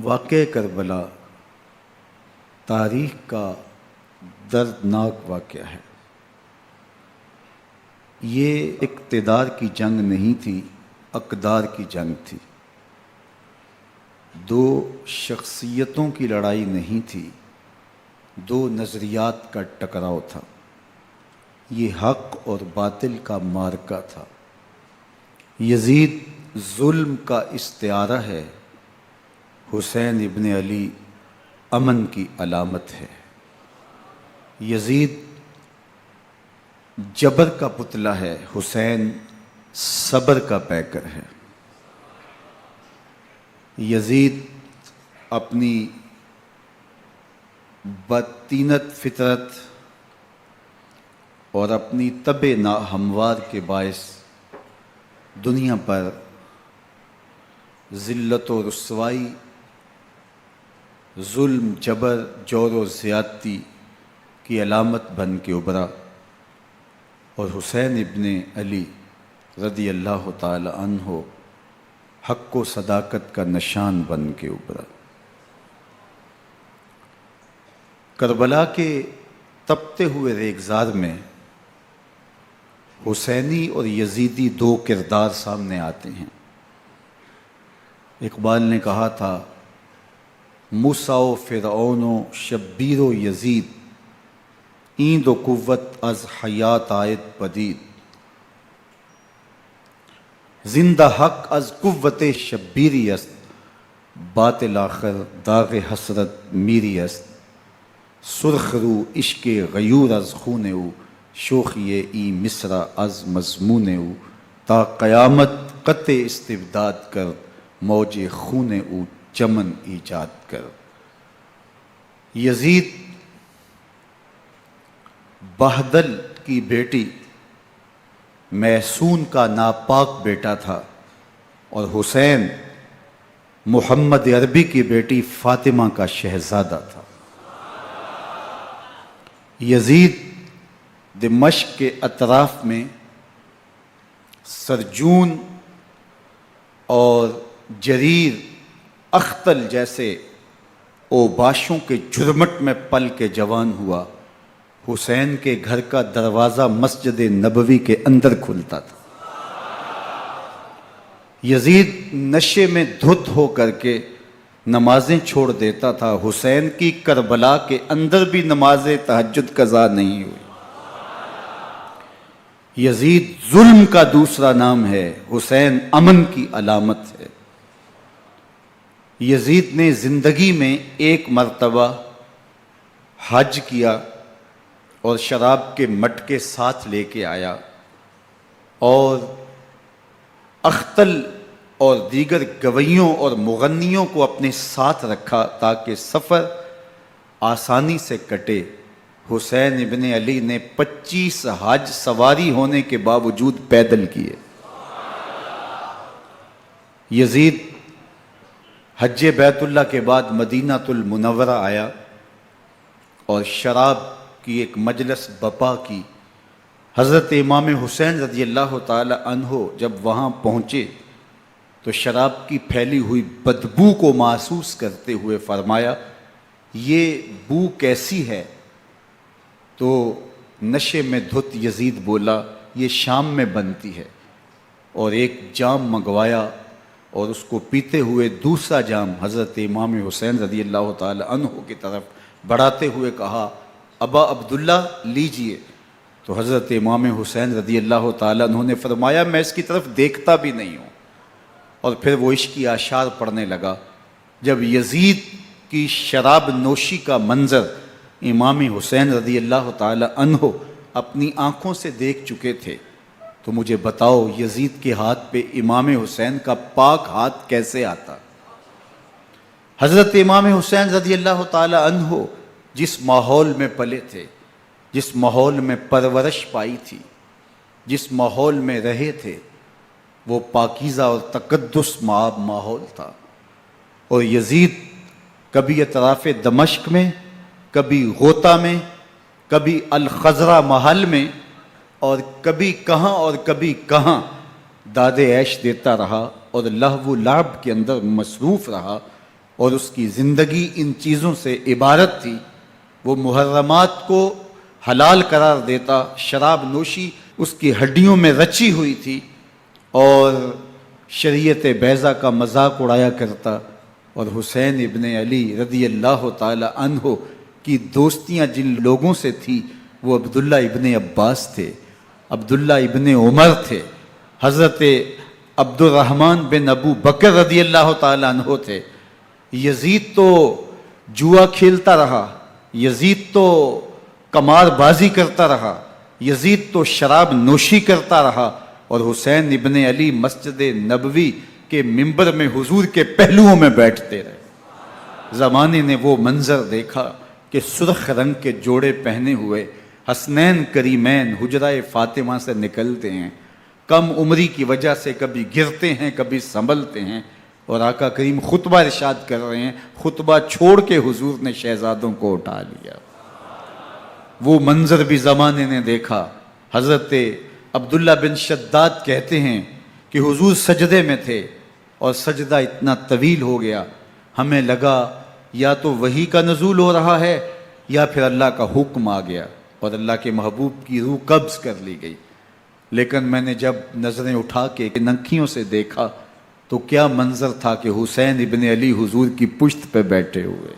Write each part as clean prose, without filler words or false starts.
واقعہ کربلا تاریخ کا دردناک واقعہ ہے۔ یہ اقتدار کی جنگ نہیں تھی، اقدار کی جنگ تھی۔ دو شخصیتوں کی لڑائی نہیں تھی، دو نظریات کا ٹکراؤ تھا۔ یہ حق اور باطل کا معرکہ تھا۔ یزید ظلم کا استعارہ ہے، حسین ابن علی امن کی علامت ہے۔ یزید جبر کا پتلا ہے، حسین صبر کا پیکر ہے۔ یزید اپنی بدطینت فطرت اور اپنی طبع ناہموار کے باعث دنیا پر ذلت و رسوائی، ظلم، جبر، جور و زیادتی کی علامت بن کے ابھرا، اور حسین ابن علی رضی اللہ تعالی عنہ حق و صداقت کا نشان بن کے ابھرا۔ کربلا کے تپتے ہوئے ریگزار میں حسینی اور یزیدی دو کردار سامنے آتے ہیں۔ اقبال نے کہا تھا، موسیٰ و فرعون و شبیر و یزید، ایند و قوت از حیات آید پدید، زندہ حق از قوت شبیری است، باطل آخر داغ حسرت میری است، سرخ رو عشق غیور از خون او، شوخی ای مصرع از مضمون او، تا قیامت قطع استبداد کر، موج خون او چمن ایجاد کر۔ یزید بہدل کی بیٹی محسون کا ناپاک بیٹا تھا، اور حسین محمد عربی کی بیٹی فاطمہ کا شہزادہ تھا۔ یزید دمشق کے اطراف میں سرجون اور جریر، اختل جیسے اوباشوں کے جھرمٹ میں پل کے جوان ہوا۔ حسین کے گھر کا دروازہ مسجد نبوی کے اندر کھلتا تھا۔ یزید نشے میں دھت ہو کر کے نمازیں چھوڑ دیتا تھا۔ حسین کی کربلا کے اندر بھی نماز تہجد قضا نہیں ہوئی۔ یزید ظلم کا دوسرا نام ہے، حسین امن کی علامت ہے۔ یزید نے زندگی میں ایک مرتبہ حج کیا اور شراب کے مٹکے ساتھ لے کے آیا، اور اختل اور دیگر گویوں اور مغنیوں کو اپنے ساتھ رکھا تاکہ سفر آسانی سے کٹے۔ حسین ابن علی نے 25 حج سواری ہونے کے باوجود پیدل کیے۔ یزید حج بیت اللہ کے بعد مدینہ المنورہ آیا اور شراب کی ایک مجلس بپا کی۔ حضرت امام حسین رضی اللہ تعالی عنہ جب وہاں پہنچے تو شراب کی پھیلی ہوئی بدبو کو محسوس کرتے ہوئے فرمایا، یہ بو کیسی ہے؟ تو نشے میں دھت یزید بولا، یہ شام میں بنتی ہے، اور ایک جام منگوایا اور اس کو پیتے ہوئے دوسرا جام حضرت امام حسین رضی اللہ تعالی عنہ کی طرف بڑھاتے ہوئے کہا، ابا عبداللہ لیجئے۔ تو حضرت امام حسین رضی اللہ تعالی عنہ نے فرمایا، میں اس کی طرف دیکھتا بھی نہیں ہوں، اور پھر وہ عشقی اشعار پڑھنے لگا۔ جب یزید کی شراب نوشی کا منظر امام حسین رضی اللہ تعالی عنہ اپنی آنکھوں سے دیکھ چکے تھے، تو مجھے بتاؤ یزید کے ہاتھ پہ امام حسین کا پاک ہاتھ کیسے آتا؟ حضرت امام حسین رضی اللہ تعالی عنہ جس ماحول میں پلے تھے، جس ماحول میں پرورش پائی تھی، جس ماحول میں رہے تھے، وہ پاکیزہ اور تقدس مآب ماحول تھا۔ اور یزید کبھی اطراف دمشق میں، کبھی غوطہ میں، کبھی الخضرہ محل میں، اور کبھی کہاں اور کبھی کہاں داد عیش دیتا رہا اور لہو و لعب کے اندر مصروف رہا، اور اس کی زندگی ان چیزوں سے عبارت تھی۔ وہ محرمات کو حلال قرار دیتا، شراب نوشی اس کی ہڈیوں میں رچی ہوئی تھی، اور شریعت بیضا کا مذاق اڑایا کرتا۔ اور حسین ابن علی رضی اللہ تعالی عنہ کی دوستیاں جن لوگوں سے تھی وہ عبداللہ ابن عباس تھے، عبداللہ ابن عمر تھے، حضرت عبد الرحمن بن ابو بکر رضی اللہ تعالی عنہ تھے۔ یزید تو جوا کھیلتا رہا، یزید تو قمار بازی کرتا رہا، یزید تو شراب نوشی کرتا رہا، اور حسین ابن علی مسجد نبوی کے ممبر میں حضور کے پہلوؤں میں بیٹھتے رہے۔ زمانے نے وہ منظر دیکھا کہ سرخ رنگ کے جوڑے پہنے ہوئے حسنین کریمین حجرہ فاطمہ سے نکلتے ہیں، کم عمری کی وجہ سے کبھی گرتے ہیں کبھی سنبھلتے ہیں، اور آقا کریم خطبہ ارشاد کر رہے ہیں، خطبہ چھوڑ کے حضور نے شہزادوں کو اٹھا لیا۔ وہ منظر بھی زمانے نے دیکھا۔ حضرت عبداللہ بن شداد کہتے ہیں کہ حضور سجدے میں تھے اور سجدہ اتنا طویل ہو گیا، ہمیں لگا یا تو وحی کا نزول ہو رہا ہے یا پھر اللہ کا حکم آ گیا اور اللہ کے محبوب کی روح قبض کر لی گئی۔ لیکن میں نے جب نظریں اٹھا کے ننکیوں سے دیکھا تو کیا منظر تھا کہ حسین ابن علی حضور کی پشت پہ بیٹھے ہوئے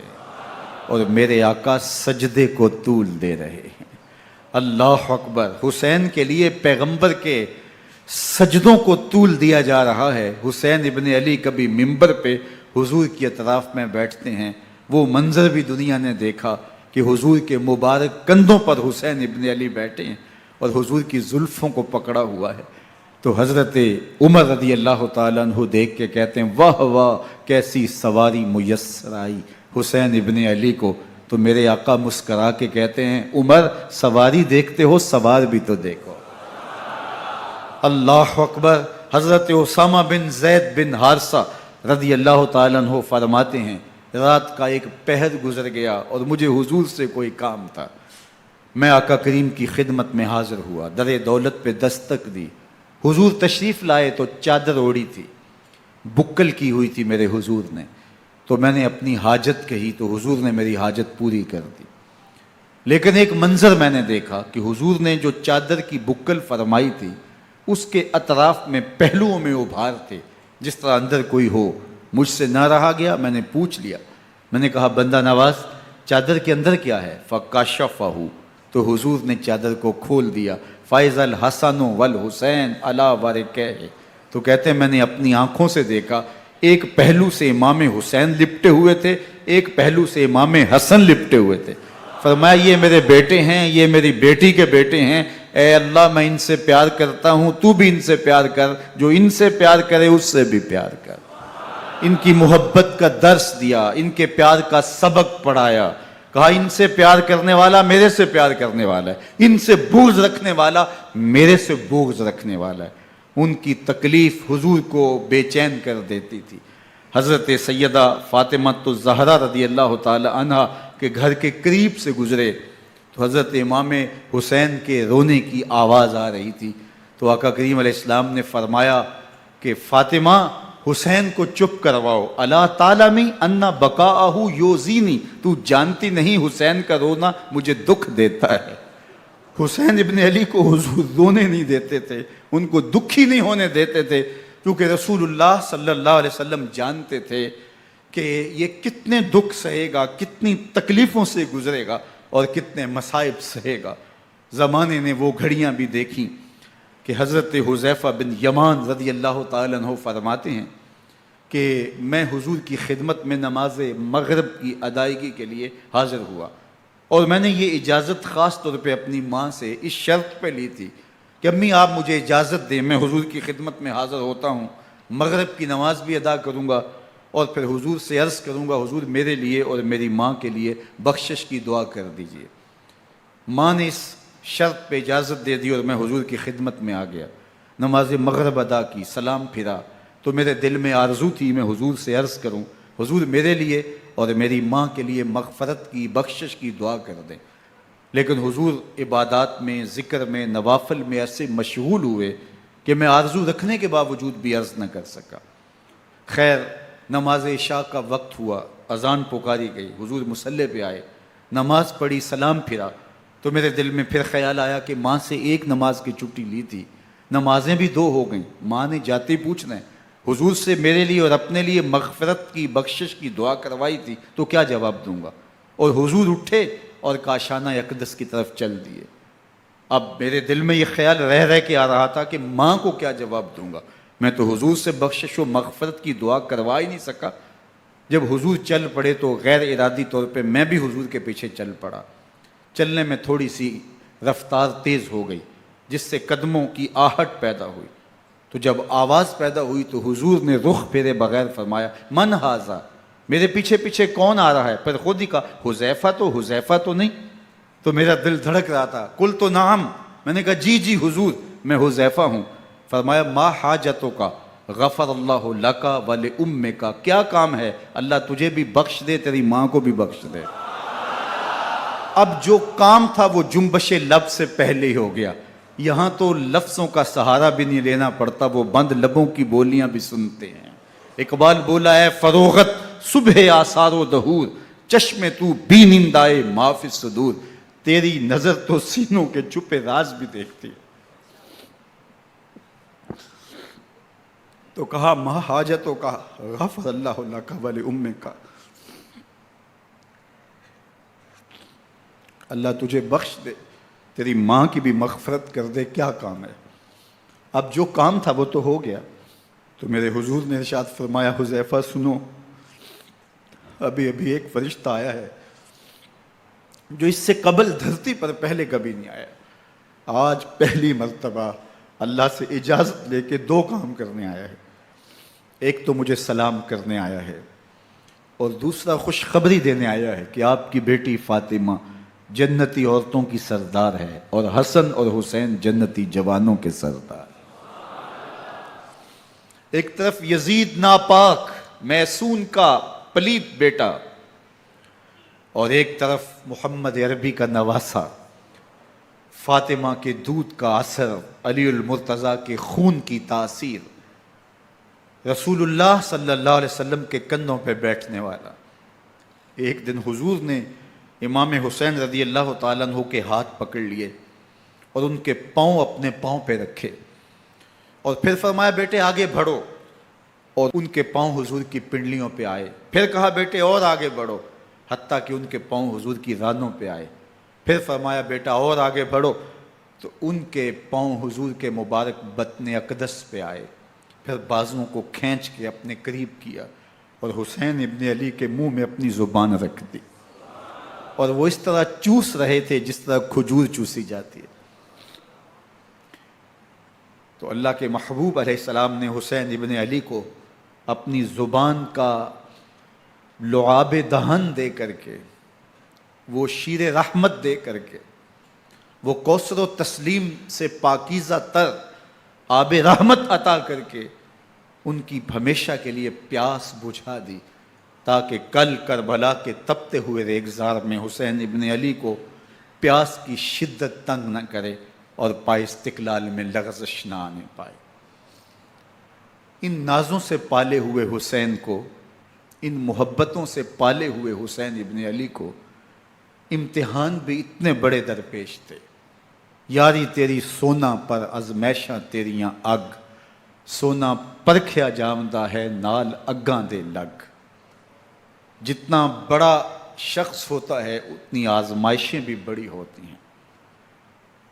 اور میرے آقا سجدے کو طول دے رہے ہیں۔ اللہ اکبر! حسین کے لیے پیغمبر کے سجدوں کو طول دیا جا رہا ہے۔ حسین ابن علی کبھی ممبر پہ حضور کی اطراف میں بیٹھتے ہیں، وہ منظر بھی دنیا نے دیکھا کہ حضور کے مبارک کندھوں پر حسین ابن علی بیٹھے ہیں اور حضور کی زلفوں کو پکڑا ہوا ہے۔ تو حضرت عمر رضی اللہ تعالیٰ عنہ دیکھ کے کہتے ہیں واہ واہ کیسی سواری میسر آئی حسین ابن علی کو۔ تو میرے آقا مسکرا کے کہتے ہیں عمر سواری دیکھتے ہو سوار بھی تو دیکھو۔ اللہ اکبر! حضرت اسامہ بن زید بن حارثہ رضی اللہ تعالیٰ عنہ فرماتے ہیں رات کا ایک پہر گزر گیا اور مجھے حضور سے کوئی کام تھا، میں آقا کریم کی خدمت میں حاضر ہوا، در دولت پہ دستک دی، حضور تشریف لائے تو چادر اوڑی تھی، بکل کی ہوئی تھی میرے حضور نے، تو میں نے اپنی حاجت کہی تو حضور نے میری حاجت پوری کر دی۔ لیکن ایک منظر میں نے دیکھا کہ حضور نے جو چادر کی بکل فرمائی تھی اس کے اطراف میں پہلوؤں میں ابھار تھے جس طرح اندر کوئی ہو۔ مجھ سے نہ رہا گیا، میں نے پوچھ لیا، میں نے کہا بندہ نواز چادر کے اندر کیا ہے؟ فَكَشَفَهُ، تو حضور نے چادر کو کھول دیا۔ فَإِذَا الْحَسَنُ وَالْحُسَيْنُ عَلَىٰ وَرِكَيْهِ، تو کہتے ہیں میں نے اپنی آنکھوں سے دیکھا ایک پہلو سے امام حسین لپٹے ہوئے تھے، ایک پہلو سے امام حسن لپٹے ہوئے تھے۔ فرمایا یہ میرے بیٹے ہیں، یہ میری بیٹی کے بیٹے ہیں، اے اللہ میں ان سے پیار کرتا ہوں، تو بھی ان سے پیار کر، جو ان سے پیار کرے اس سے بھی پیار کر۔ ان کی محبت کا درس دیا، ان کے پیار کا سبق پڑھایا، کہا ان سے پیار کرنے والا میرے سے پیار کرنے والا ہے، ان سے بغض رکھنے والا میرے سے بغض رکھنے والا ہے۔ ان کی تکلیف حضور کو بے چین کر دیتی تھی۔ حضرت سیدہ فاطمہ الزہرا رضی اللہ تعالی عنہ کے گھر کے قریب سے گزرے تو حضرت امام حسین کے رونے کی آواز آ رہی تھی، تو آقا کریم علیہ السلام نے فرمایا کہ فاطمہ حسین کو چپ کرواؤ، الا تعلمی ان بقاءہ یوزینی، تو جانتی نہیں حسین کا رونا مجھے دکھ دیتا ہے۔ حسین ابن علی کو حضور رونے نہیں دیتے تھے، ان کو دکھی نہیں ہونے دیتے تھے، کیونکہ رسول اللہ صلی اللہ علیہ وسلم جانتے تھے کہ یہ کتنے دکھ سہے گا، کتنی تکلیفوں سے گزرے گا اور کتنے مصائب سہے گا۔ زمانے نے وہ گھڑیاں بھی دیکھیں کہ حضرت حذیفہ بن یمان رضی اللہ تعالیٰ عنہ فرماتے ہیں کہ میں حضور کی خدمت میں نماز مغرب کی ادائیگی کے لیے حاضر ہوا، اور میں نے یہ اجازت خاص طور پہ اپنی ماں سے اس شرط پہ لی تھی کہ امی آپ مجھے اجازت دیں، میں حضور کی خدمت میں حاضر ہوتا ہوں، مغرب کی نماز بھی ادا کروں گا اور پھر حضور سے عرض کروں گا حضور میرے لیے اور میری ماں کے لیے بخشش کی دعا کر دیجئے۔ ماں نے اس شرط پہ اجازت دے دی اور میں حضور کی خدمت میں آ گیا، نماز مغرب ادا کی، سلام پھرا تو میرے دل میں آرزو تھی میں حضور سے عرض کروں حضور میرے لیے اور میری ماں کے لیے مغفرت کی بخشش کی دعا کر دیں، لیکن حضور عبادات میں ذکر میں نوافل میں ایسے مشغول ہوئے کہ میں آرزو رکھنے کے باوجود بھی عرض نہ کر سکا۔ خیر نماز عشاء کا وقت ہوا، اذان پکاری گئی، حضور مصلی پہ آئے، نماز پڑھی، سلام پھرا، تو میرے دل میں پھر خیال آیا کہ ماں سے ایک نماز کی چھٹی لی تھی، نمازیں بھی 2 ہو گئیں، ماں نے جاتے پوچھنا ہے حضور سے میرے لیے اور اپنے لیے مغفرت کی، بخشش کی دعا کروائی تھی، تو کیا جواب دوں گا؟ اور حضور اٹھے اور کاشانہ اقدس کی طرف چل دیے۔ اب میرے دل میں یہ خیال رہ کے آ رہا تھا کہ ماں کو کیا جواب دوں گا؟ میں تو حضور سے بخشش و مغفرت کی دعا کروا ہی نہیں سکا۔ جب حضور چل پڑے تو غیر ارادی طور پہ میں بھی حضور کے پیچھے چل پڑا۔ چلنے میں تھوڑی سی رفتار تیز ہو گئی، جس سے قدموں کی آہٹ پیدا ہوئی، تو جب آواز پیدا ہوئی تو حضور نے رخ پھیرے بغیر فرمایا من ھذا، میرے پیچھے پیچھے کون آ رہا ہے؟ پھر خود ہی کہا حذیفہ تو نہیں؟ تو میرا دل دھڑک رہا تھا، قلت نعم، میں نے کہا جی جی حضور میں حذیفہ ہوں۔ فرمایا ما حاجتوں کا غفر اللہ لک ولامک، کیا کام ہے؟ اللہ تجھے بھی بخش دے، تیری ماں کو بھی بخش دے۔ اب جو کام تھا وہ جنبش لب سے پہلے ہی ہو گیا، یہاں تو لفظوں کا سہارا بھی نہیں لینا پڑتا، وہ بند لبوں کی بولیاں بھی سنتے ہیں۔ اقبال بولا ہے فروغت صبح آثار و دہور، چشم تو بی نندائے ما فی الصدور، تیری نظر تو سینوں کے چھپے راز بھی دیکھتی ہے۔ تو کہا ما حاجتوں کا غفر اللہ لک ولامک، اللہ تجھے بخش دے، تیری ماں کی بھی مغفرت کر دے، کیا کام ہے؟ اب جو کام تھا وہ تو ہو گیا۔ تو میرے حضور نے ارشاد فرمایا حذیفہ سنو، ابھی ایک فرشتہ آیا ہے جو اس سے قبل دھرتی پر پہلے کبھی نہیں آیا، آج پہلی مرتبہ اللہ سے اجازت لے کے 2 کام کرنے آیا ہے۔ ایک تو مجھے سلام کرنے آیا ہے، اور دوسرا خوشخبری دینے آیا ہے کہ آپ کی بیٹی فاطمہ جنتی عورتوں کی سردار ہے، اور حسن اور حسین جنتی جوانوں کے سردار۔ ایک طرف یزید ناپاک میسون کا پلیت بیٹا، اور ایک طرف محمد عربی کا نواسا، فاطمہ کے دودھ کا اثر، علی المرتضیٰ کے خون کی تاثیر، رسول اللہ صلی اللہ علیہ وسلم کے کندھوں پہ بیٹھنے والا۔ ایک دن حضور نے امام حسین رضی اللہ تعالیٰ عنہ کے ہاتھ پکڑ لیے اور ان کے پاؤں اپنے پاؤں پہ رکھے، اور پھر فرمایا بیٹے آگے بڑھو، اور ان کے پاؤں حضور کی پنڈلیوں پہ آئے۔ پھر کہا بیٹے اور آگے بڑھو، حتیٰ کہ ان کے پاؤں حضور کی رانوں پہ آئے۔ پھر فرمایا بیٹا اور آگے بڑھو، تو ان کے پاؤں حضور کے مبارک بطن اقدس پہ آئے۔ پھر بازوؤں کو کھینچ کے اپنے قریب کیا، اور حسین ابن علی کے منہ میں اپنی زبان رکھ دی، اور وہ اس طرح چوس رہے تھے جس طرح کھجور چوسی جاتی ہے۔ تو اللہ کے محبوب علیہ السلام نے حسین ابن علی کو اپنی زبان کا لعاب دہن دے کر کے، وہ شیر رحمت دے کر کے، وہ کوثر و تسلیم سے پاکیزہ تر آب رحمت عطا کر کے ان کی ہمیشہ کے لیے پیاس بجھا دی، تاکہ کل کربلا کے تپتے ہوئے ریگزار میں حسین ابن علی کو پیاس کی شدت تنگ نہ کرے اور پائے استقلال میں لغزش نہ آنے پائے۔ ان نازوں سے پالے ہوئے حسین کو، ان محبتوں سے پالے ہوئے حسین ابن علی کو امتحان بھی اتنے بڑے درپیش تھے۔ یاری تیری سونا پر ازمیشاں تیریاں اگ، سونا پرکھیا جامدہ ہے نال اگاں دے لگ۔ جتنا بڑا شخص ہوتا ہے اتنی آزمائشیں بھی بڑی ہوتی ہیں۔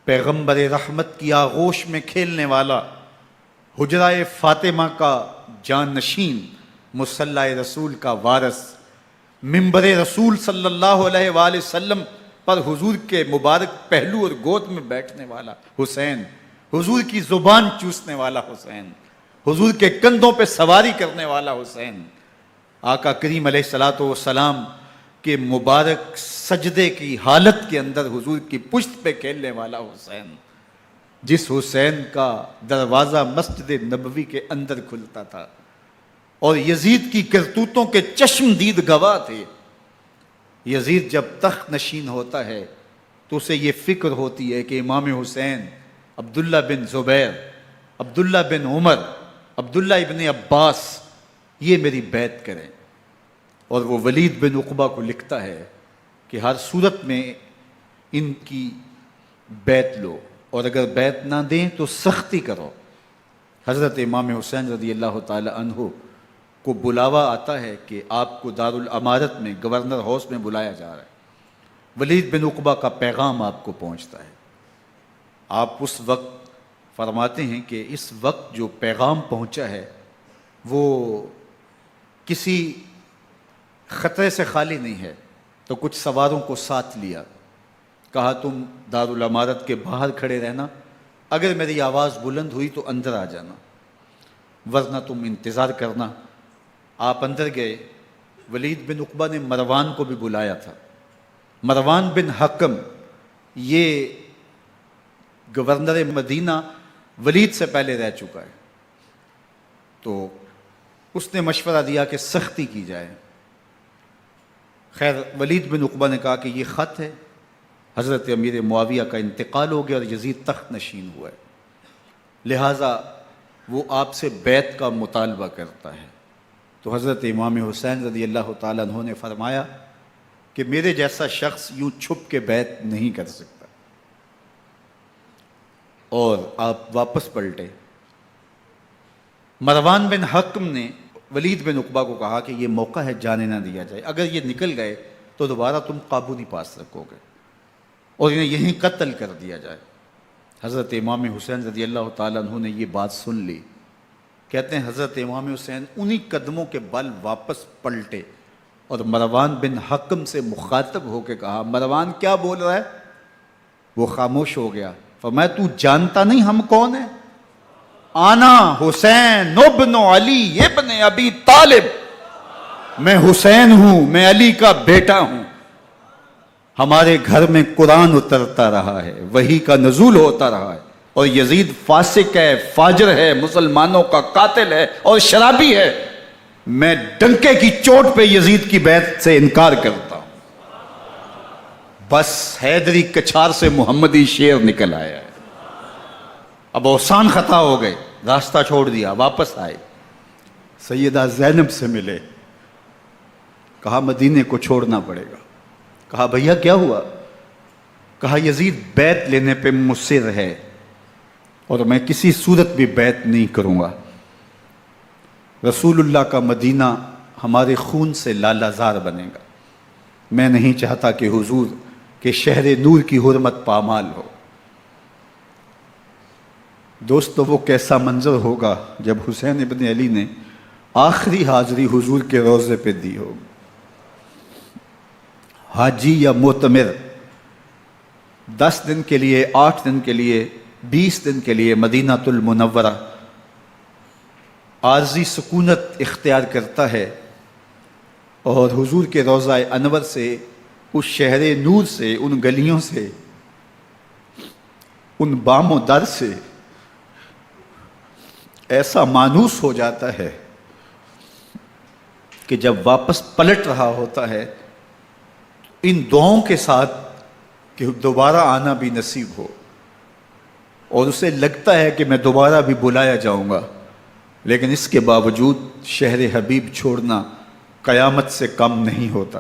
پیغمبر رحمت کی آغوش میں کھیلنے والا، حجرہ فاطمہ کا جانشین، مصلی رسول کا وارث، منبر رسول صلی اللہ علیہ وآلہ وسلم پر حضور کے مبارک پہلو اور گود میں بیٹھنے والا حسین، حضور کی زبان چوسنے والا حسین، حضور کے کندھوں پہ سواری کرنے والا حسین، آقا کریم علیہ الصلوۃ والسلام کے مبارک سجدے کی حالت کے اندر حضور کی پشت پہ کھیلنے والا حسین، جس حسین کا دروازہ مسجد نبوی کے اندر کھلتا تھا اور یزید کی کرتوتوں کے چشم دید گواہ تھے۔ یزید جب تخت نشین ہوتا ہے تو اسے یہ فکر ہوتی ہے کہ امام حسین، عبداللہ بن زبیر، عبداللہ بن عمر، عبداللہ ابن عباس، یہ میری بیعت کریں. اور وہ ولید بن عقبہ کو لکھتا ہے کہ ہر صورت میں ان کی بیعت لو، اور اگر بیعت نہ دیں تو سختی کرو. حضرت امام حسین رضی اللہ تعالی عنہ کو بلاوا آتا ہے کہ آپ کو دارالامارت میں گورنر ہاؤس میں بلایا جا رہا ہے. ولید بن عقبہ کا پیغام آپ کو پہنچتا ہے. آپ اس وقت فرماتے ہیں کہ اس وقت جو پیغام پہنچا ہے وہ کسی خطرے سے خالی نہیں ہے. تو کچھ سواروں کو ساتھ لیا، کہا تم دارالامارت کے باہر کھڑے رہنا، اگر میری آواز بلند ہوئی تو اندر آ جانا، ورنہ تم انتظار کرنا. آپ اندر گئے. ولید بن عقبہ نے مروان کو بھی بلایا تھا. مروان بن حکم یہ گورنر مدینہ ولید سے پہلے رہ چکا ہے، تو اس نے مشورہ دیا کہ سختی کی جائے. خیر ولید بن عقبہ نے کہا کہ یہ خط ہے، حضرت امیر معاویہ کا انتقال ہو گیا اور یزید تخت نشین ہوا ہے، لہٰذا وہ آپ سے بیعت کا مطالبہ کرتا ہے. تو حضرت امام حسین رضی اللہ تعالیٰ عنہ نے فرمایا کہ میرے جیسا شخص یوں چھپ کے بیعت نہیں کر سکتا. اور آپ واپس پلٹے. مروان بن حکم نے ولید بن عقبہ کو کہا کہ یہ موقع ہے جانے نہ دیا جائے، اگر یہ نکل گئے تو دوبارہ تم قابو نہیں پا سکو گے، اور انہیں یہیں قتل کر دیا جائے. حضرت امام حسین رضی اللہ تعالیٰ عنہ نے یہ بات سن لی. کہتے ہیں حضرت امام حسین انہی قدموں کے بل واپس پلٹے اور مروان بن حکم سے مخاطب ہو کے کہا، مروان کیا بول رہا ہے؟ وہ خاموش ہو گیا. فرمایا تو جانتا نہیں ہم کون ہیں؟ آنا حسین ابن علی ابن ابی طالب، میں حسین ہوں، میں علی کا بیٹا ہوں. ہمارے گھر میں قرآن اترتا رہا ہے، وحی کا نزول ہوتا رہا ہے، اور یزید فاسق ہے، فاجر ہے، مسلمانوں کا قاتل ہے اور شرابی ہے. میں ڈنکے کی چوٹ پہ یزید کی بیعت سے انکار کرتا ہوں. بس حیدری کچھار سے محمدی شیر نکل آیا ہے. اب اوسان خطا ہو گئے، راستہ چھوڑ دیا، واپس آئے. سیدہ زینب سے ملے. کہا مدینے کو چھوڑنا پڑے گا. کہا بھیا کیا ہوا؟ کہا یزید بیعت لینے پہ مصر ہے اور میں کسی صورت بھی بیعت نہیں کروں گا. رسول اللہ کا مدینہ ہمارے خون سے لالہ زار بنے گا. میں نہیں چاہتا کہ حضور کے شہر نور کی حرمت پامال ہو. دوستو وہ کیسا منظر ہوگا جب حسین ابن علی نے آخری حاضری حضور کے روضے پہ دی ہو. حاجی یا معتمر 10 دن کے لیے، 8 دن کے لیے، 20 دن کے لیے مدینہ المنورہ عارضی سکونت اختیار کرتا ہے، اور حضور کے روضہ انور سے، اس شہر نور سے، ان گلیوں سے، ان بام و در سے ایسا مانوس ہو جاتا ہے کہ جب واپس پلٹ رہا ہوتا ہے ان دعاؤں کے ساتھ کہ دوبارہ آنا بھی نصیب ہو، اور اسے لگتا ہے کہ میں دوبارہ بھی بلایا جاؤں گا، لیکن اس کے باوجود شہر حبیب چھوڑنا قیامت سے کم نہیں ہوتا.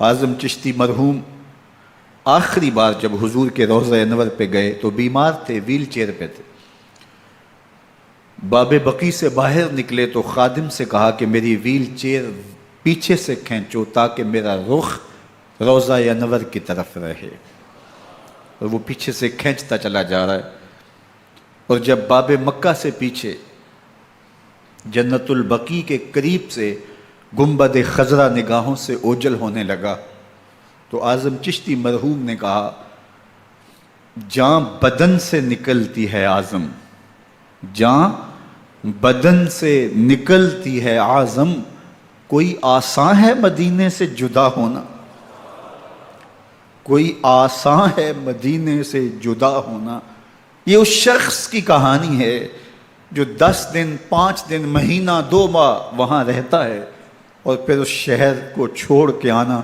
اعظم چشتی مرحوم آخری بار جب حضور کے روضہ انور پہ گئے تو بیمار تھے، ویل چیئر پہ تھے. باب بقی سے باہر نکلے تو خادم سے کہا کہ میری ویل چیئر پیچھے سے کھینچو تاکہ میرا رخ روضہ انور کی طرف رہے. اور وہ پیچھے سے کھینچتا چلا جا رہا ہے، اور جب باب مکہ سے پیچھے جنت البقیع کے قریب سے گنبد خضرا نگاہوں سے اوجل ہونے لگا تو اعظم چشتی مرحوم نے کہا، جاں بدن سے نکلتی ہے اعظم، جاں بدن سے نکلتی ہے اعظم، کوئی آسان ہے مدینے سے جدا ہونا، کوئی آسان ہے مدینے سے جدا ہونا. یہ اس شخص کی کہانی ہے جو 10 دن، 5 دن، مہینہ، 2 ماہ وہاں رہتا ہے اور پھر اس شہر کو چھوڑ کے آنا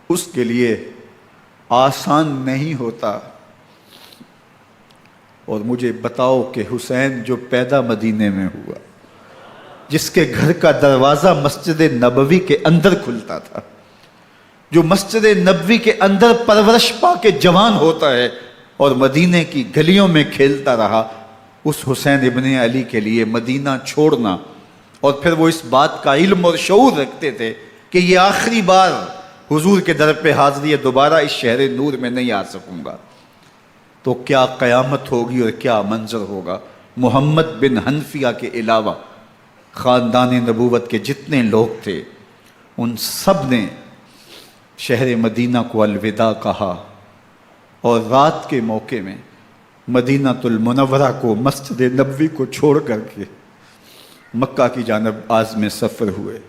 اس کے لیے آسان نہیں ہوتا. اور مجھے بتاؤ کہ حسین جو پیدا مدینے میں ہوا، جس کے گھر کا دروازہ مسجد نبوی کے اندر کھلتا تھا، جو مسجد نبوی کے اندر پرورش پا کے جوان ہوتا ہے اور مدینے کی گلیوں میں کھیلتا رہا، اس حسین ابن علی کے لیے مدینہ چھوڑنا، اور پھر وہ اس بات کا علم اور شعور رکھتے تھے کہ یہ آخری بار حضور کے در پہ حاضری ہے، دوبارہ اس شہر نور میں نہیں آ سکوں گا، تو کیا قیامت ہوگی اور کیا منظر ہوگا۔ محمد بن حنفیہ کے علاوہ خاندان نبوت کے جتنے لوگ تھے ان سب نے شہر مدینہ کو الوداع کہا، اور رات کے موقع میں مدینہ المنورہ کو، مسجد نبوی کو چھوڑ کر کے مکہ کی جانب عازم سفر ہوئے۔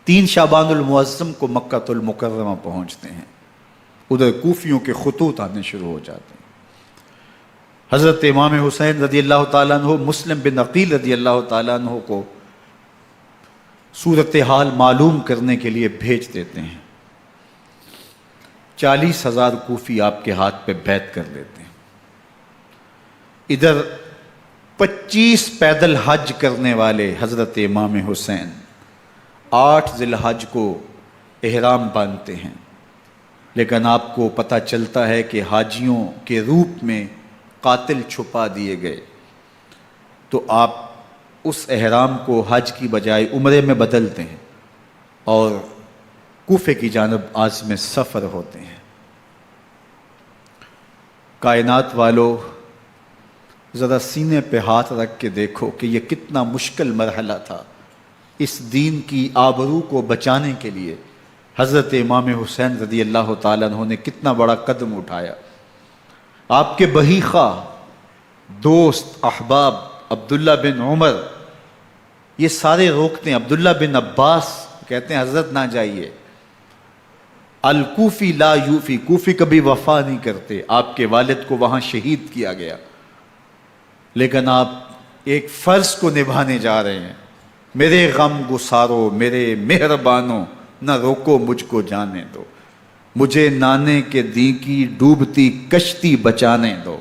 3 شعبان المعظم کو مکہ المکرمہ پہنچتے ہیں، ادھر کوفیوں کے خطوط آنے شروع ہو جاتے ہیں۔ حضرت امام حسین رضی اللہ تعالیٰ عنہ مسلم بن عقیل رضی اللہ تعالیٰ عنہ کو صورتحال معلوم کرنے کے لیے بھیج دیتے ہیں۔ 40,000 کوفی آپ کے ہاتھ پہ بیعت کر لیتے ہیں۔ ادھر 25 پیدل حج کرنے والے حضرت امام حسین 8 ذی الحج کو احرام باندھتے ہیں، لیکن آپ کو پتہ چلتا ہے کہ حاجیوں کے روپ میں قاتل چھپا دیے گئے، تو آپ اس احرام کو حج کی بجائے عمرے میں بدلتے ہیں اور کوفے کی جانب عازم سفر ہوتے ہیں۔ کائنات والو، ذرا سینے پہ ہاتھ رکھ کے دیکھو کہ یہ کتنا مشکل مرحلہ تھا۔ اس دین کی آبرو کو بچانے کے لیے حضرت امام حسین رضی اللہ تعالیٰ عنہ نے کتنا بڑا قدم اٹھایا۔ آپ کے بہیخہ، دوست، احباب عبداللہ بن عمر یہ سارے روکتے ہیں، عبداللہ بن عباس کہتے ہیں حضرت نہ جائیے، الکوفی لا یوفی، کوفی کبھی وفا نہیں کرتے، آپ کے والد کو وہاں شہید کیا گیا، لیکن آپ ایک فرض کو نبھانے جا رہے ہیں۔ میرے غم گسارو، میرے مہربانوں، نہ روکو مجھ کو جانے دو، مجھے نانے کے دی کی ڈوبتی کشتی بچانے دو،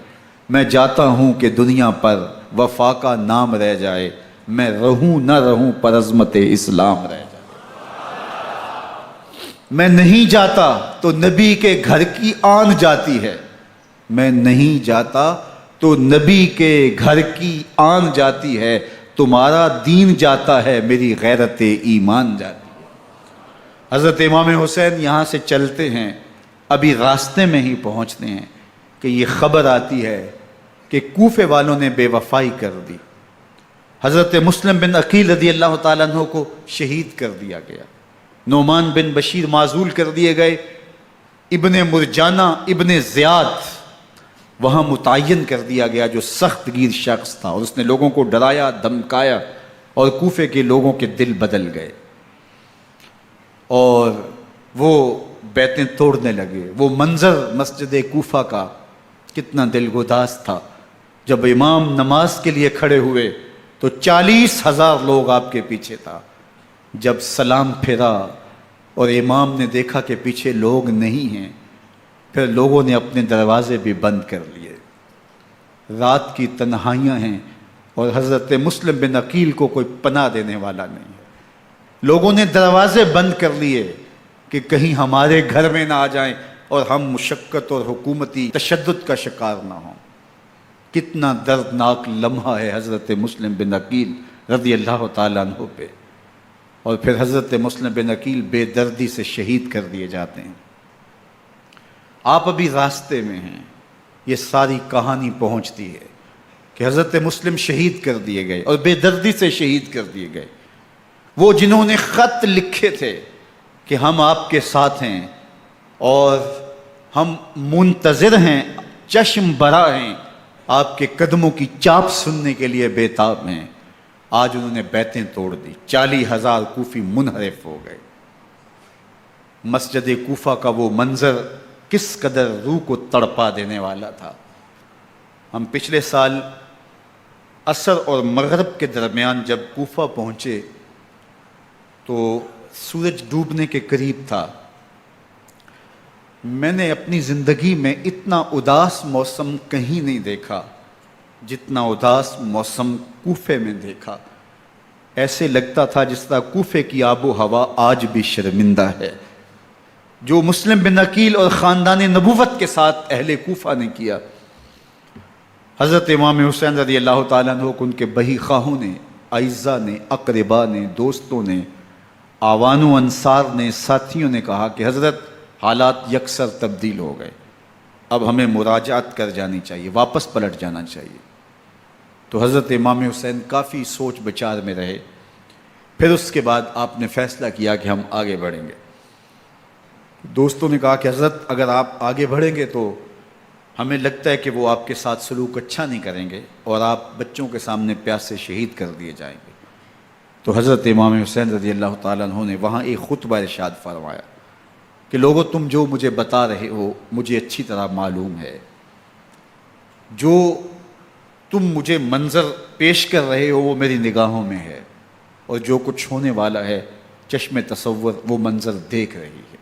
میں جاتا ہوں کہ دنیا پر وفا کا نام رہ جائے، میں رہوں نہ رہوں پر عظمت اسلام رہ جائے۔ میں نہیں جاتا تو نبی کے گھر کی آن جاتی ہے، میں نہیں جاتا تو نبی کے گھر کی آن جاتی ہے، تمہارا دین جاتا ہے، میری غیرت ایمان جاتی ہے۔ حضرت امام حسین یہاں سے چلتے ہیں، ابھی راستے میں ہی پہنچتے ہیں کہ یہ خبر آتی ہے کہ کوفے والوں نے بے وفائی کر دی، حضرت مسلم بن عقیل رضی اللہ تعالیٰ عنہ کو شہید کر دیا گیا، نعمان بن بشیر معزول کر دیے گئے، ابن مرجانہ ابن زیاد وہاں متعین کر دیا گیا جو سخت گیر شخص تھا، اور اس نے لوگوں کو ڈرایا دھمکایا، اور کوفے کے لوگوں کے دل بدل گئے اور وہ بیتیں توڑنے لگے۔ وہ منظر مسجد کوفہ کا کتنا دلگداز تھا، جب امام نماز کے لیے کھڑے ہوئے تو 40,000 لوگ آپ کے پیچھے تھا۔ جب سلام پھیرا اور امام نے دیکھا کہ پیچھے لوگ نہیں ہیں، پھر لوگوں نے اپنے دروازے بھی بند کر لیے۔ رات کی تنہائیاں ہیں اور حضرت مسلم بن عقیل کو کوئی پناہ دینے والا نہیں ہے، لوگوں نے دروازے بند کر لیے کہ کہیں ہمارے گھر میں نہ آ جائیں اور ہم مشقت اور حکومتی تشدد کا شکار نہ ہوں۔ کتنا دردناک لمحہ ہے حضرت مسلم بن عقیل رضی اللہ تعالیٰ عنہ پہ، اور پھر حضرت مسلم بن عقیل بے دردی سے شہید کر دیے جاتے ہیں۔ آپ ابھی راستے میں ہیں، یہ ساری کہانی پہنچتی ہے کہ حضرت مسلم شہید کر دیے گئے اور بے دردی سے شہید کر دیے گئے۔ وہ جنہوں نے خط لکھے تھے کہ ہم آپ کے ساتھ ہیں اور ہم منتظر ہیں، چشم برا ہیں، آپ کے قدموں کی چاپ سننے کے لیے بےتاب ہیں، آج انہوں نے بیتیں توڑ دی، 40,000 کوفی منحرف ہو گئے۔ مسجد کوفہ کا وہ منظر کس قدر روح کو تڑپا دینے والا تھا۔ ہم پچھلے سال عصر اور مغرب کے درمیان جب کوفہ پہنچے تو سورج ڈوبنے کے قریب تھا۔ میں نے اپنی زندگی میں اتنا اداس موسم کہیں نہیں دیکھا جتنا اداس موسم کوفے میں دیکھا۔ ایسے لگتا تھا جس طرح کوفے کی آب و ہوا آج بھی شرمندہ ہے۔ جو مسلم بن عقیل اور خاندان نبوت کے ساتھ اہل کوفہ نے کیا، حضرت امام حسین رضی اللہ تعالیٰ عنہ کو ان کے بہی خواہوں نے، اعزاء نے، اقربا نے، دوستوں نے، آوان و انصار نے، ساتھیوں نے کہا کہ حضرت حالات یکسر تبدیل ہو گئے، اب ہمیں مراجعت کر جانی چاہیے، واپس پلٹ جانا چاہیے۔ تو حضرت امام حسین کافی سوچ بچار میں رہے، پھر اس کے بعد آپ نے فیصلہ کیا کہ ہم آگے بڑھیں گے۔ دوستوں نے کہا کہ حضرت اگر آپ آگے بڑھیں گے تو ہمیں لگتا ہے کہ وہ آپ کے ساتھ سلوک اچھا نہیں کریں گے اور آپ بچوں کے سامنے پیاسے شہید کر دیے جائیں گے۔ تو حضرت امام حسین رضی اللہ تعالیٰ عنہ نے وہاں ایک خطبہ ارشاد فرمایا کہ لوگو تم جو مجھے بتا رہے ہو مجھے اچھی طرح معلوم ہے، جو تم مجھے منظر پیش کر رہے ہو وہ میری نگاہوں میں ہے، اور جو کچھ ہونے والا ہے چشم تصور وہ منظر دیکھ رہی ہے۔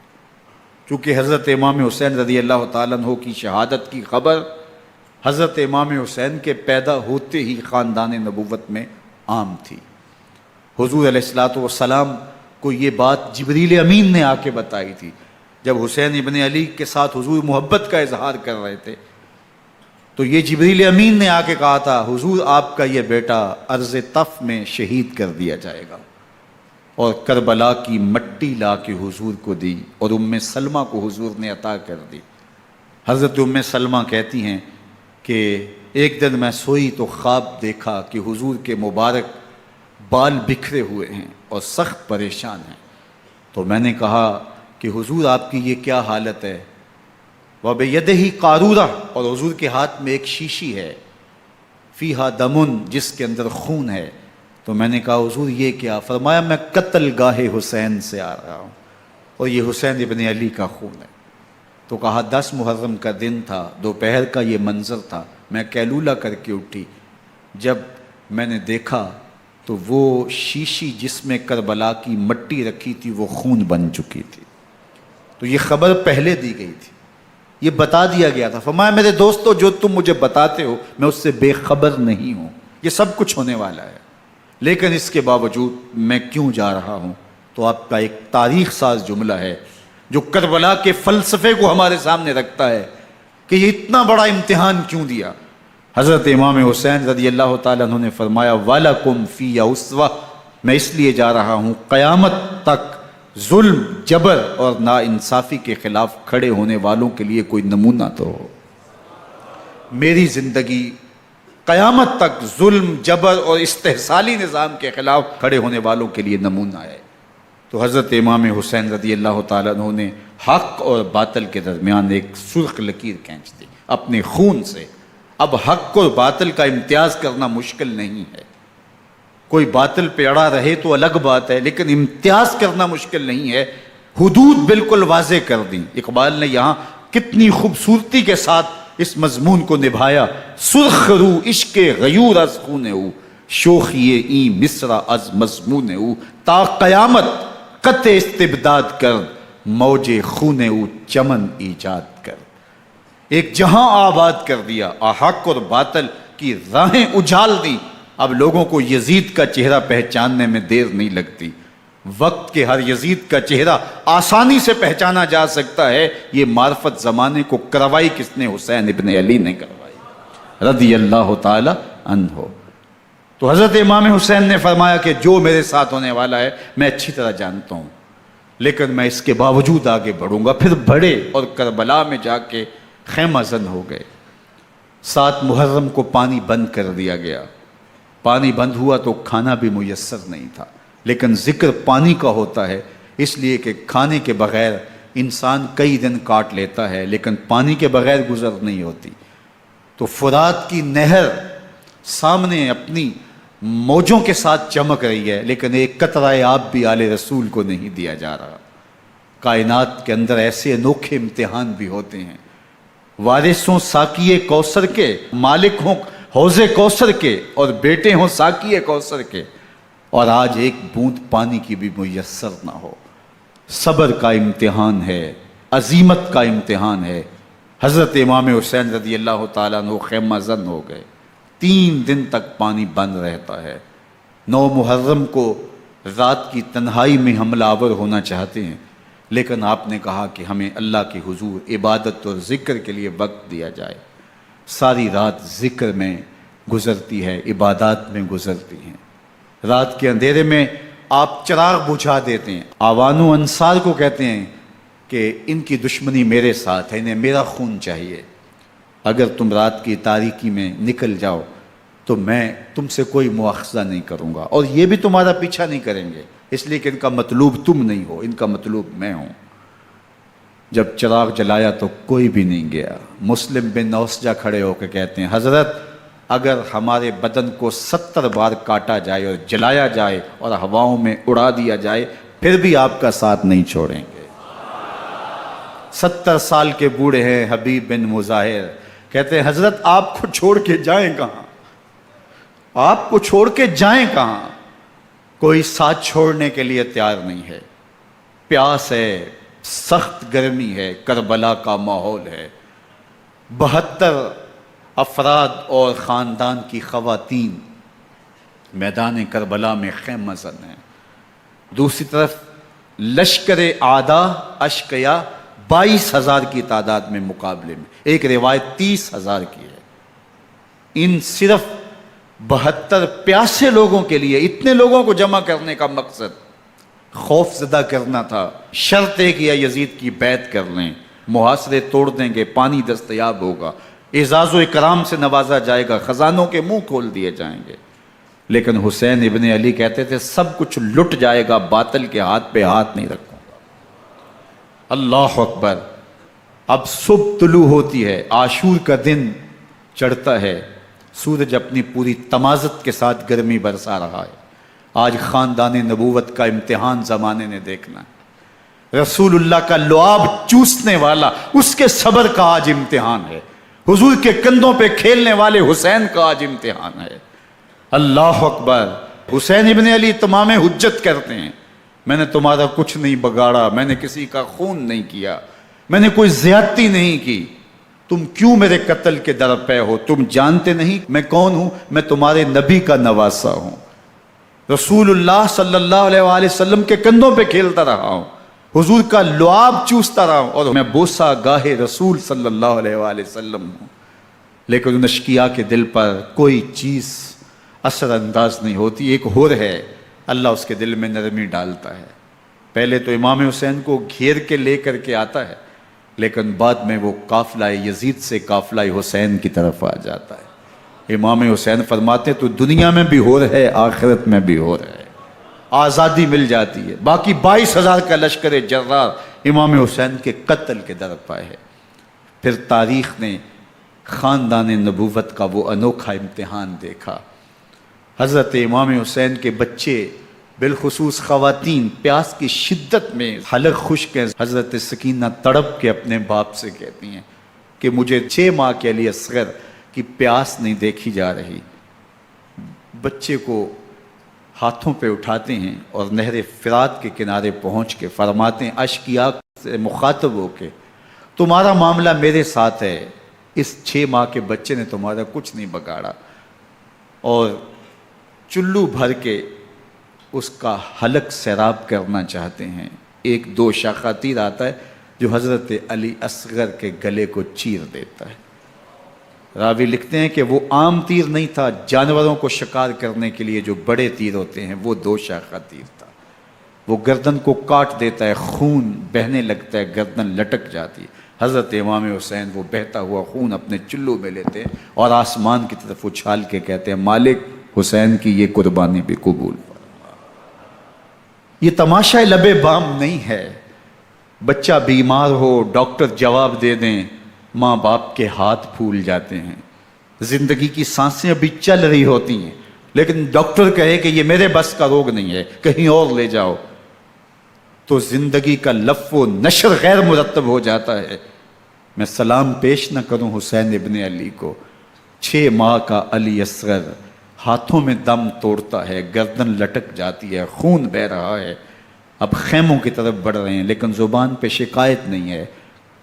چونکہ حضرت امام حسین رضی اللہ تعالیٰ عنہ کی شہادت کی خبر حضرت امام حسین کے پیدا ہوتے ہی خاندان نبوت میں عام تھی۔ حضور علیہ الصلوۃ والسلام کو یہ بات جبریل امین نے آ کے بتائی تھی جب حسین ابن علی کے ساتھ حضور محبت کا اظہار کر رہے تھے، تو یہ جبریل امین نے آ کے کہا تھا حضور آپ کا یہ بیٹا ارض طف میں شہید کر دیا جائے گا، اور کربلا کی مٹی لا کے حضور کو دی اور ام سلمہ کو حضور نے عطا کر دی۔ حضرت ام سلمہ کہتی ہیں کہ ایک دن میں سوئی تو خواب دیکھا کہ حضور کے مبارک بال بکھرے ہوئے ہیں اور سخت پریشان ہیں، تو میں نے کہا کہ حضور آپ کی یہ کیا حالت ہے؟ وَبِيَدِهِ قَارُورَةٌ، اور حضور کے ہاتھ میں ایک شیشی ہے، فِيهَا دَمٌ، جس کے اندر خون ہے۔ تو میں نے کہا حضور یہ کیا؟ فرمایا میں قتل گاہ حسین سے آ رہا ہوں اور یہ حسین ابن علی کا خون ہے۔ تو کہا 10 محرم کا دن تھا، دوپہر کا یہ منظر تھا، میں قیلولہ کر کے اٹھی، جب میں نے دیکھا تو وہ شیشی جس میں کربلا کی مٹی رکھی تھی وہ خون بن چکی تھی۔ تو یہ خبر پہلے دی گئی تھی، یہ بتا دیا گیا تھا۔ فرمایا میرے دوستو جو تم مجھے بتاتے ہو میں اس سے بے خبر نہیں ہوں، یہ سب کچھ ہونے والا ہے، لیکن اس کے باوجود میں کیوں جا رہا ہوں؟ تو آپ کا ایک تاریخ ساز جملہ ہے جو کربلا کے فلسفے کو ہمارے سامنے رکھتا ہے کہ یہ اتنا بڑا امتحان کیوں دیا۔ حضرت امام حسین رضی اللہ تعالیٰ عنہ نے فرمایا وَلَكُمْ فِيَّ أُسْوَةٌ، میں اس لیے جا رہا ہوں قیامت تک ظلم، جبر اور ناانصافی کے خلاف کھڑے ہونے والوں کے لیے کوئی نمونہ تو ہو۔ میری زندگی قیامت تک ظلم، جبر اور استحصالی نظام کے خلاف کھڑے ہونے والوں کے لیے نمونہ ہے۔ تو حضرت امام حسین رضی اللہ تعالیٰ عنہ نے حق اور باطل کے درمیان ایک سرخ لکیر کھینچ دی اپنے خون سے۔ اب حق اور باطل کا امتیاز کرنا مشکل نہیں ہے، کوئی باطل پہ اڑا رہے تو الگ بات ہے، لیکن امتیاز کرنا مشکل نہیں ہے۔ حدود بالکل واضح کر دیں۔ اقبال نے یہاں کتنی خوبصورتی کے ساتھ اس مضمون کو نبھایا۔ سرخ رو عشق غیور از خون او، شوخی این مصرع از مضمون او، تا قیامت قطع استبداد کر، موج خون او چمن ایجاد کر۔ ایک جہاں آباد کر دیا، حق اور باطل کی راہیں اجال دی۔ اب لوگوں کو یزید کا چہرہ پہچاننے میں دیر نہیں لگتی، وقت کے ہر یزید کا چہرہ آسانی سے پہچانا جا سکتا ہے۔ یہ معرفت زمانے کو کروائی کس نے؟ حسین ابن علی نے کروائی رضی اللہ تعالی عنہ۔ تو حضرت امام حسین نے فرمایا کہ جو میرے ساتھ ہونے والا ہے میں اچھی طرح جانتا ہوں، لیکن میں اس کے باوجود آگے بڑھوں گا۔ پھر بڑھے اور کربلا میں جا کے خیمہ زن ہو گئے۔ 7 محرم کو پانی بند کر دیا گیا۔ پانی بند ہوا تو کھانا بھی میسر نہیں تھا، لیکن ذکر پانی کا ہوتا ہے اس لیے کہ کھانے کے بغیر انسان کئی دن کاٹ لیتا ہے، لیکن پانی کے بغیر گزر نہیں ہوتی۔ تو فرات کی نہر سامنے اپنی موجوں کے ساتھ چمک رہی ہے، لیکن ایک قطرہ آب بھی آل رسول کو نہیں دیا جا رہا۔ کائنات کے اندر ایسے انوکھے امتحان بھی ہوتے ہیں۔ وارثوں ساقی کوثر کے، مالک ہوں حوض کوثر کے، اور بیٹے ہوں ساقی کوثر کے، اور آج ایک بوند پانی کی بھی میسر نہ ہو۔ صبر کا امتحان ہے، عزیمت کا امتحان ہے۔ حضرت امام حسین رضی اللہ تعالیٰ عنہ خیمہ زن ہو گئے۔ 3 دن تک پانی بند رہتا ہے۔ 9 محرم کو رات کی تنہائی میں حملہ آور ہونا چاہتے ہیں، لیکن آپ نے کہا کہ ہمیں اللہ کے حضور عبادت اور ذکر کے لیے وقت دیا جائے۔ ساری رات ذکر میں گزرتی ہے، عبادات میں گزرتی ہیں۔ رات کے اندھیرے میں آپ چراغ بجھا دیتے ہیں۔ آوان و انصار کو کہتے ہیں کہ ان کی دشمنی میرے ساتھ ہے، انہیں میرا خون چاہیے، اگر تم رات کی تاریکی میں نکل جاؤ تو میں تم سے کوئی مواخذہ نہیں کروں گا، اور یہ بھی تمہارا پیچھا نہیں کریں گے، اس لیے کہ ان کا مطلوب تم نہیں ہو، ان کا مطلوب میں ہوں۔ جب چراغ جلایا تو کوئی بھی نہیں گیا۔ مسلم بن نوسجہ کھڑے ہو کے کہتے ہیں حضرت اگر ہمارے بدن کو 70 بار کاٹا جائے اور جلایا جائے اور ہواؤں میں اڑا دیا جائے پھر بھی آپ کا ساتھ نہیں چھوڑیں گے۔ 70 سال کے بوڑھے ہیں حبیب بن مظاہر، کہتے ہیں حضرت آپ کو چھوڑ کے جائیں کہاں، آپ کو چھوڑ کے جائیں کہاں؟ کوئی ساتھ چھوڑنے کے لیے تیار نہیں ہے۔ پیاس ہے، سخت گرمی ہے، کربلا کا ماحول ہے، 72 افراد اور خاندان کی خواتین میدان کربلا میں خیمہ زن ہیں۔ دوسری طرف لشکر اعداء اشقیا 22,000 کی تعداد میں مقابلے میں، ایک روایت 30,000 کی ہے۔ ان صرف 72 پیاسے لوگوں کے لیے اتنے لوگوں کو جمع کرنے کا مقصد خوف زدہ کرنا تھا۔ شرط ہے کہ یزید کی بیعت کر لیں، محاصرے توڑ دیں گے، پانی دستیاب ہوگا، اعزاز و اکرام سے نوازا جائے گا، خزانوں کے منہ کھول دیے جائیں گے۔ لیکن حسین ابن علی کہتے تھے سب کچھ لٹ جائے گا، باطل کے ہاتھ پہ ہاتھ نہیں رکھوں گا۔ اللہ اکبر۔ اب صبح طلوع ہوتی ہے، عاشور کا دن چڑھتا ہے، سورج اپنی پوری تمازت کے ساتھ گرمی برسا رہا ہے۔ آج خاندان نبوت کا امتحان زمانے نے دیکھنا ہے۔ رسول اللہ کا لعاب چوسنے والا اس کے صبر کا آج امتحان ہے، حضور کے کندھوں پہ کھیلنے والے حسین کا آج امتحان ہے۔ اللہ اکبر۔ حسین ابن علی تمام حجت کرتے ہیں میں نے تمہارا کچھ نہیں بگاڑا، میں نے کسی کا خون نہیں کیا، میں نے کوئی زیادتی نہیں کی، تم کیوں میرے قتل کے در پہ ہو؟ تم جانتے نہیں میں کون ہوں؟ میں تمہارے نبی کا نواسا ہوں، رسول اللہ صلی اللہ علیہ وآلہ وسلم کے کندھوں پہ کھیلتا رہا ہوں، حضور کا لعاب چوستا رہا ہوں، اور میں بوسہ گاہ رسول صلی اللہ علیہ وآلہ وسلم ہوں۔ لیکن ان اشقیاء کے دل پر کوئی چیز اثر انداز نہیں ہوتی۔ ایک ہور ہے، اللہ اس کے دل میں نرمی ڈالتا ہے۔ پہلے تو امام حسین کو گھیر کے لے کر کے آتا ہے، لیکن بعد میں وہ قافلہ یزید سے قافلہ حسین کی طرف آ جاتا ہے۔ امام حسین فرماتے تو دنیا میں بھی ہو رہے، آخرت میں بھی ہو رہے، آزادی مل جاتی ہے۔ باقی 22,000 کا لشکر جرار امام حسین کے قتل کے در پہ ہے۔ پھر تاریخ نے خاندان نبوت کا وہ انوکھا امتحان دیکھا۔ حضرت امام حسین کے بچے بالخصوص خواتین پیاس کی شدت میں حلق خشک ہیں۔ حضرت سکینہ تڑپ کے اپنے باپ سے کہتی ہیں کہ مجھے 6 ماہ کے لیے اصغر کی پیاس نہیں دیکھی جا رہی۔ بچے کو ہاتھوں پہ اٹھاتے ہیں اور نہر فرات کے کنارے پہنچ کے فرماتے ہیں اشقیاء سے مخاطب ہو کے تمہارا معاملہ میرے ساتھ ہے، اس 6 ماہ کے بچے نے تمہارا کچھ نہیں بگاڑا، اور چلو بھر کے اس کا حلق سیراب کرنا چاہتے ہیں۔ ایک 2 شاخہ تیر آتا ہے جو حضرت علی اصغر کے گلے کو چیر دیتا ہے۔ راوی لکھتے ہیں کہ وہ عام تیر نہیں تھا، جانوروں کو شکار کرنے کے لیے جو بڑے تیر ہوتے ہیں وہ 2 شاخہ تیر تھا۔ وہ گردن کو کاٹ دیتا ہے، خون بہنے لگتا ہے، گردن لٹک جاتی ہے۔ حضرت امام حسین وہ بہتا ہوا خون اپنے چلو میں لیتے ہیں اور آسمان کی طرف اچھال کے کہتے ہیں مالک حسین کی یہ قربانی بھی قبول فرما۔ یہ تماشا لبے بام نہیں ہے۔ بچہ بیمار ہو، ڈاکٹر جواب دے دیں، ماں باپ کے ہاتھ پھول جاتے ہیں۔ زندگی کی سانسیں ابھی چل رہی ہوتی ہیں، لیکن ڈاکٹر کہے کہ یہ میرے بس کا روگ نہیں ہے، کہیں اور لے جاؤ، تو زندگی کا لف و نشر غیر مرتب ہو جاتا ہے۔ میں سلام پیش نہ کروں حسین ابن علی کو، 6 ماہ کا علی اصغر ہاتھوں میں دم توڑتا ہے، گردن لٹک جاتی ہے، خون بہہ رہا ہے۔ اب خیموں کی طرف بڑھ رہے ہیں لیکن زبان پہ شکایت نہیں ہے،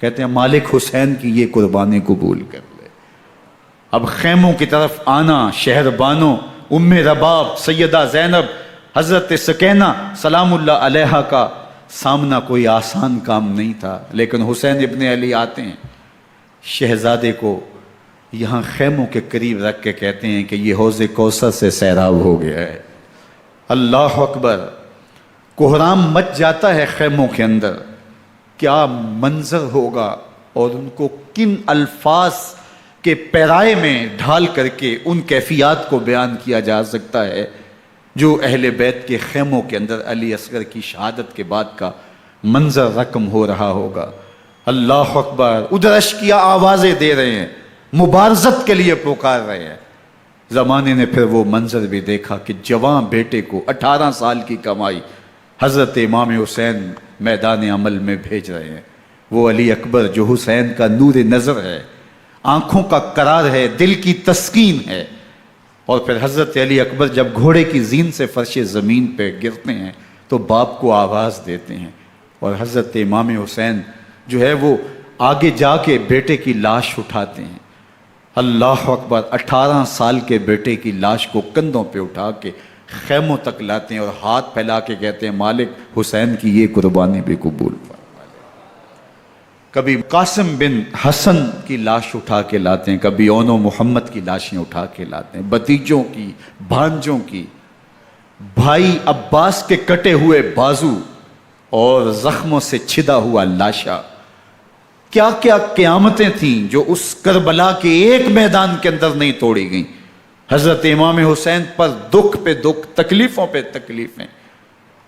کہتے ہیں مالک حسین کی یہ قربانی قبول کر لے۔ اب خیموں کی طرف آنا، شہر بانوں ام رباب سیدہ زینب حضرت سکینہ سلام اللہ علیہا کا سامنا کوئی آسان کام نہیں تھا، لیکن حسین ابن علی آتے ہیں، شہزادے کو یہاں خیموں کے قریب رکھ کے کہتے ہیں کہ یہ حوض کوثر سے سیراب ہو گیا ہے۔ اللہ اکبر، کوہرام مچ جاتا ہے خیموں کے اندر، کیا منظر ہوگا اور ان کو کن الفاظ کے پیرائے میں ڈھال کر کے ان کیفیات کو بیان کیا جا سکتا ہے جو اہل بیت کے خیموں کے اندر علی اصغر کی شہادت کے بعد کا منظر رقم ہو رہا ہوگا۔ اللہ اکبر، ادھر اشکیا آوازیں دے رہے ہیں، مبارزت کے لیے پکار رہے ہیں۔ زمانے نے پھر وہ منظر بھی دیکھا کہ جوان بیٹے کو 18 سال کی کمائی حضرت امام حسین میدان عمل میں بھیج رہے ہیں۔ وہ علی اکبر جو حسین کا نور نظر ہے، آنکھوں کا قرار ہے، دل کی تسکین ہے۔ اور پھر حضرت علی اکبر جب گھوڑے کی زین سے فرش زمین پہ گرتے ہیں تو باپ کو آواز دیتے ہیں، اور حضرت امام حسین جو ہے وہ آگے جا کے بیٹے کی لاش اٹھاتے ہیں۔ اللہ اکبر، 18 سال کے بیٹے کی لاش کو کندھوں پہ اٹھا کے خیموں تک لاتے ہیں اور ہاتھ پھیلا کے کہتے ہیں مالک حسین کی یہ قربانی بھی قبول فرما۔ کبھی قاسم بن حسن کی لاش اٹھا کے لاتے ہیں، کبھی اون و محمد کی لاشیں اٹھا کے لاتے ہیں، بتیجوں کی، بھانجوں کی، بھائی عباس کے کٹے ہوئے بازو اور زخموں سے چھدا ہوا لاشا۔ کیا کیا قیامتیں تھیں جو اس کربلا کے ایک میدان کے اندر نہیں توڑی گئیں۔ حضرت امام حسین پر دکھ پہ دکھ، تکلیفوں پہ تکلیفیں،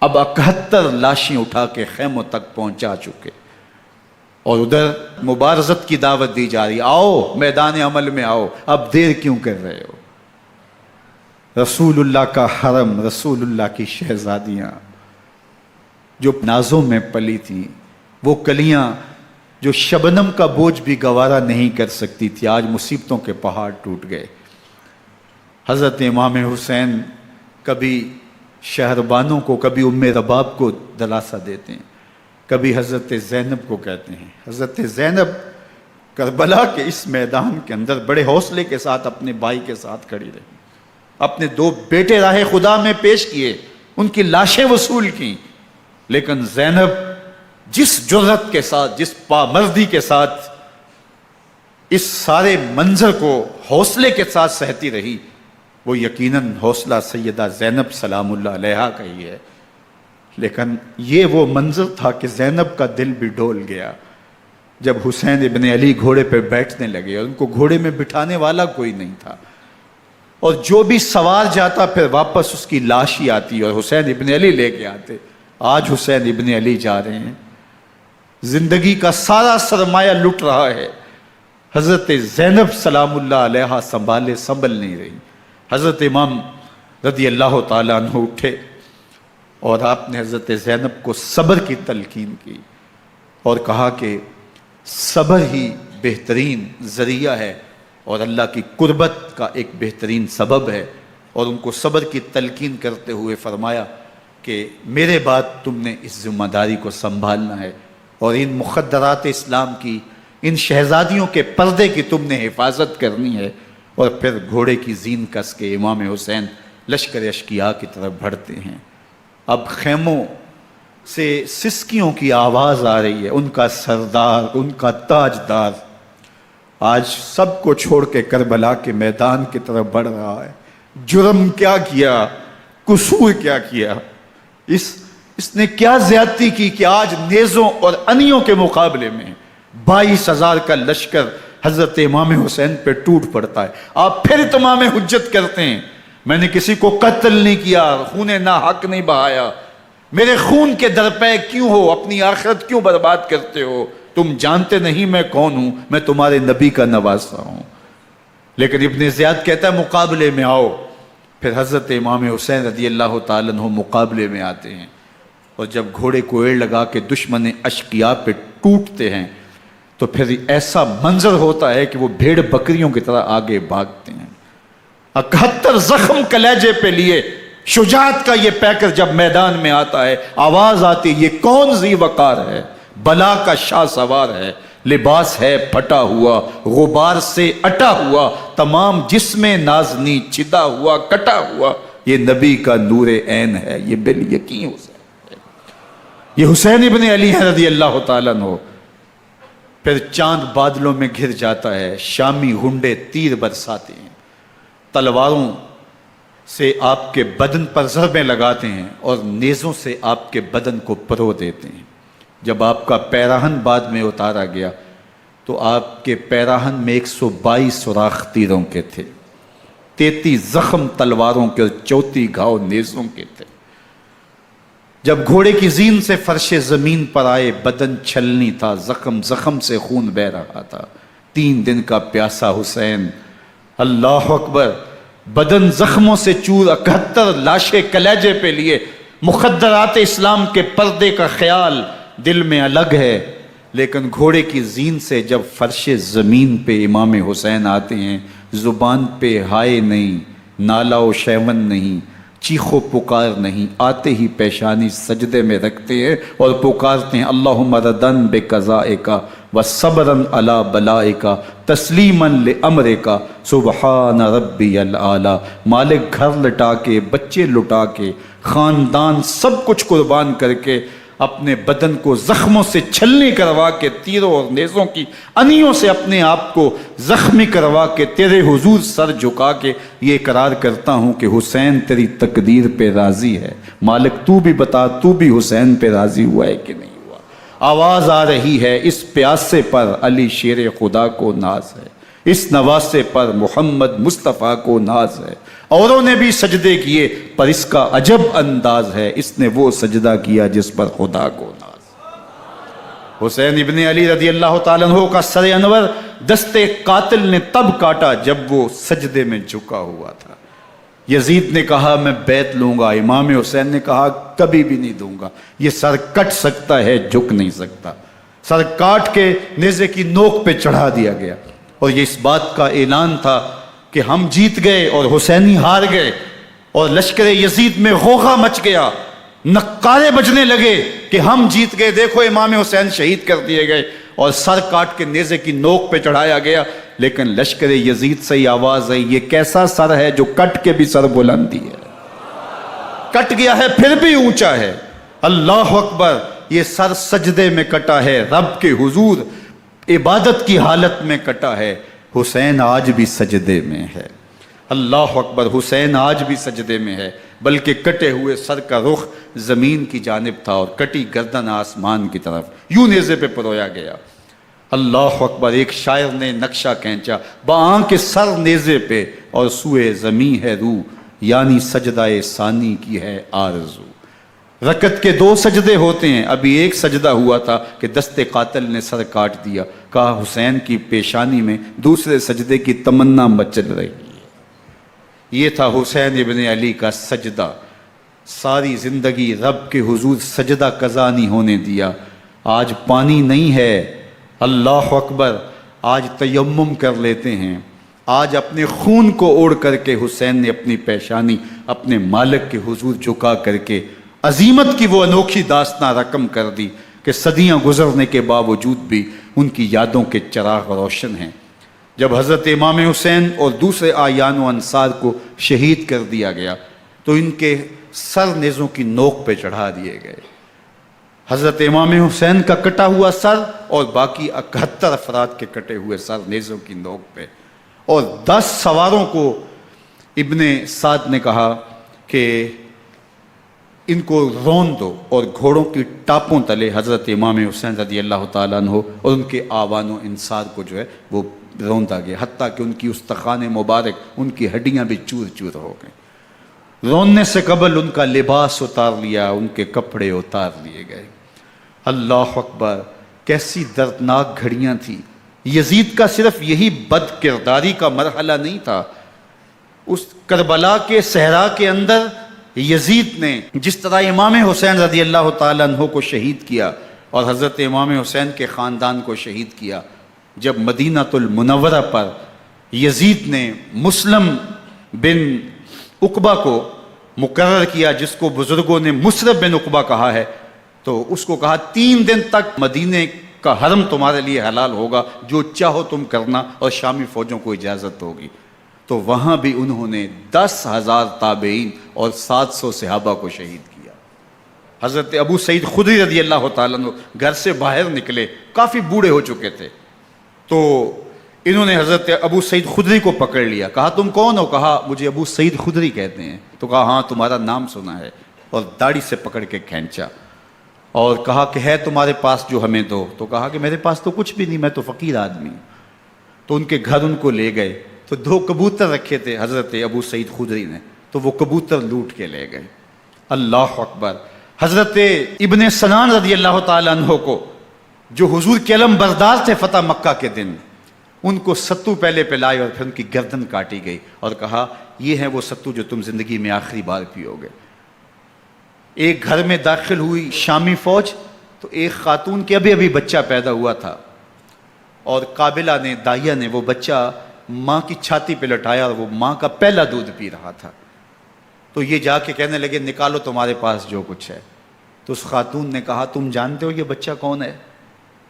اب 71 لاشیں اٹھا کے خیموں تک پہنچا چکے، اور ادھر مبارزت کی دعوت دی جا رہی، آؤ میدان عمل میں آؤ، اب دیر کیوں کر رہے ہو۔ رسول اللہ کا حرم، رسول اللہ کی شہزادیاں جو نازوں میں پلی تھیں، وہ کلیاں جو شبنم کا بوجھ بھی گوارا نہیں کر سکتی تھی، آج مصیبتوں کے پہاڑ ٹوٹ گئے۔ حضرت امام حسین کبھی شہربانوں کو، کبھی ام رباب کو دلاسا دیتے ہیں، کبھی حضرت زینب کو کہتے ہیں۔ حضرت زینب کربلا کے اس میدان کے اندر بڑے حوصلے کے ساتھ اپنے بھائی کے ساتھ کھڑی رہی، اپنے 2 بیٹے راہ خدا میں پیش کیے، ان کی لاشیں وصول کی، لیکن زینب جس جرأت کے ساتھ، جس پامردی کے ساتھ اس سارے منظر کو حوصلے کے ساتھ سہتی رہی، وہ یقیناً حوصلہ سیدہ زینب سلام اللہ علیہا کا ہی ہے۔ لیکن یہ وہ منظر تھا کہ زینب کا دل بھی ڈول گیا جب حسین ابن علی گھوڑے پہ بیٹھنے لگے اور ان کو گھوڑے میں بٹھانے والا کوئی نہیں تھا، اور جو بھی سوار جاتا پھر واپس اس کی لاش ہی آتی اور حسین ابن علی لے کے آتے۔ آج حسین ابن علی جا رہے ہیں، زندگی کا سارا سرمایہ لٹ رہا ہے، حضرت زینب سلام اللہ علیہا سنبھل نہیں رہی۔ حضرت امام رضی اللہ تعالیٰ عنہ اٹھے اور آپ نے حضرت زینب کو صبر کی تلقین کی اور کہا کہ صبر ہی بہترین ذریعہ ہے اور اللہ کی قربت کا ایک بہترین سبب ہے، اور ان کو صبر کی تلقین کرتے ہوئے فرمایا کہ میرے بعد تم نے اس ذمہ داری کو سنبھالنا ہے اور ان مخدرات اسلام کی، ان شہزادیوں کے پردے کی تم نے حفاظت کرنی ہے۔ اور پھر گھوڑے کی زین کس کے امام حسین لشکر اشکیا کی طرف بڑھتے ہیں۔ اب خیموں سے سسکیوں کی آواز آ رہی ہے، ان کا سردار، ان کا تاجدار آج سب کو چھوڑ کے کربلا کے میدان کی طرف بڑھ رہا ہے۔ جرم کیا کیا، قصور کیا کیا، اس نے کیا زیادتی کی کہ آج نیزوں اور انیوں کے مقابلے میں 22,000 کا لشکر حضرت امام حسین پہ ٹوٹ پڑتا ہے۔ آپ پھر اتمام حجت کرتے ہیں، میں نے کسی کو قتل نہیں کیا، خون ناحق نہیں بہایا، میرے خون کے درپے کیوں ہو، اپنی آخرت کیوں برباد کرتے ہو، تم جانتے نہیں میں کون ہوں، میں تمہارے نبی کا نواسا ہوں۔ لیکن ابن زیاد کہتا ہے مقابلے میں آؤ۔ پھر حضرت امام حسین رضی اللہ تعالیٰ عنہ مقابلے میں آتے ہیں، اور جب گھوڑے کو ایڑ لگا کے دشمن اشقیاء پہ ٹوٹتے ہیں تو پھر ایسا منظر ہوتا ہے کہ وہ بھیڑ بکریوں کی طرح آگے بھاگتے ہیں۔ 71 زخم کلیجے پہ لیے شجاعت کا یہ پیکر جب میدان میں آتا ہے، آواز آتی ہے یہ کون ذی وقار ہے، بلا کا شاہ سوار ہے، لباس ہے پھٹا ہوا غبار سے اٹا ہوا، تمام جسم نازنی چدا ہوا کٹا ہوا، یہ نبی کا نور عین ہے، یہ بالیقین حسین ہے، یہ حسین ابن علی ہے رضی اللہ تعالیٰ عنہ۔ پھر چاند بادلوں میں گھر جاتا ہے، شامی غنڈے تیر برساتے ہیں، تلواروں سے آپ کے بدن پر ضربیں لگاتے ہیں اور نیزوں سے آپ کے بدن کو پرو دیتے ہیں۔ جب آپ کا پیراہن بعد میں اتارا گیا تو آپ کے پیراہن میں 122 سوراخ تیروں کے تھے، 33 زخم تلواروں کے اور 34 گھاؤ نیزوں کے تھے۔ جب گھوڑے کی زین سے فرش زمین پر آئے، بدن چھلنی تھا، زخم زخم سے خون بہ رہا تھا، 3 دن کا پیاسا حسین، اللہ اکبر، بدن زخموں سے چور، 71 لاشیں کلیجے پہ لیے، مخدرات اسلام کے پردے کا خیال دل میں الگ ہے، لیکن گھوڑے کی زین سے جب فرش زمین پہ امام حسین آتے ہیں، زبان پہ ہائے نہیں، نالا و شیون نہیں، چیخ و پکار نہیں، آتے ہی پیشانی سجدے میں رکھتے ہیں اور پکارتے ہیں اللہم ردن بقضائک وصبرن علی بلائک تسلیما لامرک سبحان ربی العالی۔ مالک گھر لٹا کے، بچے لٹا کے، خاندان سب کچھ قربان کر کے، اپنے بدن کو زخموں سے چھلنی کروا کے، تیروں اور نیزوں کی انیوں سے اپنے آپ کو زخمی کروا کے، تیرے حضور سر جھکا کے یہ اقرار کرتا ہوں کہ حسین تیری تقدیر پہ راضی ہے، مالک تو بھی بتا، تو بھی حسین پہ راضی ہوا ہے کہ نہیں ہوا۔ آواز آ رہی ہے، اس پیاسے پر علی شیر خدا کو ناز ہے، اس نواسے پر محمد مصطفیٰ کو ناز ہے۔ اوروں نے بھی سجدے کیے پر اس کا عجب انداز ہے، اس نے وہ سجدہ کیا جس پر خدا کو ناز۔ حسین ابن علی رضی اللہ تعالیٰ عنہ کا سر انور دستے قاتل نے تب کاٹا جب وہ سجدے میں جھکا ہوا تھا۔ یزید نے کہا میں بیعت لوں گا، امام حسین نے کہا کبھی بھی نہیں دوں گا، یہ سر کٹ سکتا ہے جھک نہیں سکتا۔ سر کاٹ کے نیزے کی نوک پہ چڑھا دیا گیا اور یہ اس بات کا اعلان تھا کہ ہم جیت گئے اور حسینی ہار گئے، اور لشکر یزید میں غوغا مچ گیا، نقارے بجنے لگے کہ ہم جیت گئے، دیکھو امام حسین شہید کر دیے گئے، اور سر کاٹ کے نیزے کی نوک پہ چڑھایا گیا۔ لیکن لشکر یزید سے ہی آواز آئی یہ کیسا سر ہے جو کٹ کے بھی سر بلندی ہے، کٹ گیا ہے پھر بھی اونچا ہے، اللہ اکبر، یہ سر سجدے میں کٹا ہے، رب کے حضور عبادت کی حالت میں کٹا ہے۔ حسین آج بھی سجدے میں ہے، اللہ اکبر، حسین آج بھی سجدے میں ہے، بلکہ کٹے ہوئے سر کا رخ زمین کی جانب تھا اور کٹی گردن آسمان کی طرف، یوں نیزے پہ پرویا گیا۔ اللہ اکبر، ایک شاعر نے نقشہ کھینچا، بآنکھ سر نیزے پہ اور سوئے زمیں ہے روح، یعنی سجدہ ثانی کی ہے آرزو۔ رکعت کے 2 سجدے ہوتے ہیں، ابھی ایک سجدہ ہوا تھا کہ دست قاتل نے سر کاٹ دیا، کہا حسین کی پیشانی میں دوسرے سجدے کی تمنا مچل رہی ہے۔ یہ تھا حسین ابن علی کا سجدہ، ساری زندگی رب کے حضور سجدہ قضا نہیں ہونے دیا۔ آج پانی نہیں ہے، اللہ اکبر، آج تیمم کر لیتے ہیں، آج اپنے خون کو اوڑ کر کے حسین نے اپنی پیشانی اپنے مالک کے حضور جھکا کر کے عظیمت کی وہ انوکھی داستان رقم کر دی کہ صدیاں گزرنے کے باوجود بھی ان کی یادوں کے چراغ روشن ہیں۔ جب حضرت امام حسین اور دوسرے آیان و انصار کو شہید کر دیا گیا تو ان کے سر نیزوں کی نوک پہ چڑھا دیے گئے، حضرت امام حسین کا کٹا ہوا سر اور باقی 71 افراد کے کٹے ہوئے سر نیزوں کی نوک پہ، اور 10 سواروں کو ابن سعد نے کہا کہ ان کو رون دو، اور گھوڑوں کی ٹاپوں تلے حضرت امام حسین رضی اللہ تعالیٰ عنہ اور ان کے آوان و انصار کو جو ہے وہ روندا گیا، حتیٰ کہ ان کی استخوان مبارک، ان کی ہڈیاں بھی چور چور ہو گئیں۔ روننے سے قبل ان کا لباس اتار لیا، ان کے کپڑے اتار لیے گئے۔ اللہ اکبر، کیسی دردناک گھڑیاں تھیں۔ یزید کا صرف یہی بد کرداری کا مرحلہ نہیں تھا، اس کربلا کے صحرا کے اندر یزید نے جس طرح امام حسین رضی اللہ تعالیٰ عنہ کو شہید کیا اور حضرت امام حسین کے خاندان کو شہید کیا، جب مدینہ المنورہ پر یزید نے مسلم بن عقبہ کو مقرر کیا، جس کو بزرگوں نے مصرب بن عقبہ کہا ہے، تو اس کو کہا 3 دن تک مدینے کا حرم تمہارے لیے حلال ہوگا، جو چاہو تم کرنا، اور شامی فوجوں کو اجازت ہوگی۔ تو وہاں بھی انہوں نے 10,000 تابعین اور 700 صحابہ کو شہید کیا۔ حضرت ابو سعید خدری رضی اللہ تعالیٰ عنہ گھر سے باہر نکلے، کافی بوڑھے ہو چکے تھے، تو انہوں نے حضرت ابو سعید خدری کو پکڑ لیا، کہا تم کون ہو؟ کہا مجھے ابو سعید خدری کہتے ہیں۔ تو کہا ہاں تمہارا نام سنا ہے، اور داڑھی سے پکڑ کے کھینچا اور کہا کہ ہے تمہارے پاس جو ہمیں دو؟ تو کہا کہ میرے پاس تو کچھ بھی نہیں، میں تو فقیر آدمی ہوں۔ تو ان کے گھر ان کو لے گئے، تو 2 کبوتر رکھے تھے حضرت ابو سعید خدری نے، تو وہ کبوتر لوٹ کے لے گئے۔ اللہ اکبر۔ حضرت ابن سنان رضی اللہ تعالیٰ عنہ کو، جو حضور کے علم بردار تھے فتح مکہ کے دن، ان کو ستو پہلے پلائے اور پھر ان کی گردن کاٹی گئی، اور کہا یہ ہے وہ ستو جو تم زندگی میں آخری بار پیو گے۔ ایک گھر میں داخل ہوئی شامی فوج، تو ایک خاتون کے ابھی بچہ پیدا ہوا تھا، اور قابلہ نے، دائیا نے وہ بچہ ماں کی چھاتی پہ لٹایا، اور وہ ماں کا پہلا دودھ پی رہا تھا۔ تو یہ جا کے کہنے لگے نکالو تمہارے پاس جو کچھ ہے۔ تو اس خاتون نے کہا تم جانتے ہو یہ بچہ کون ہے؟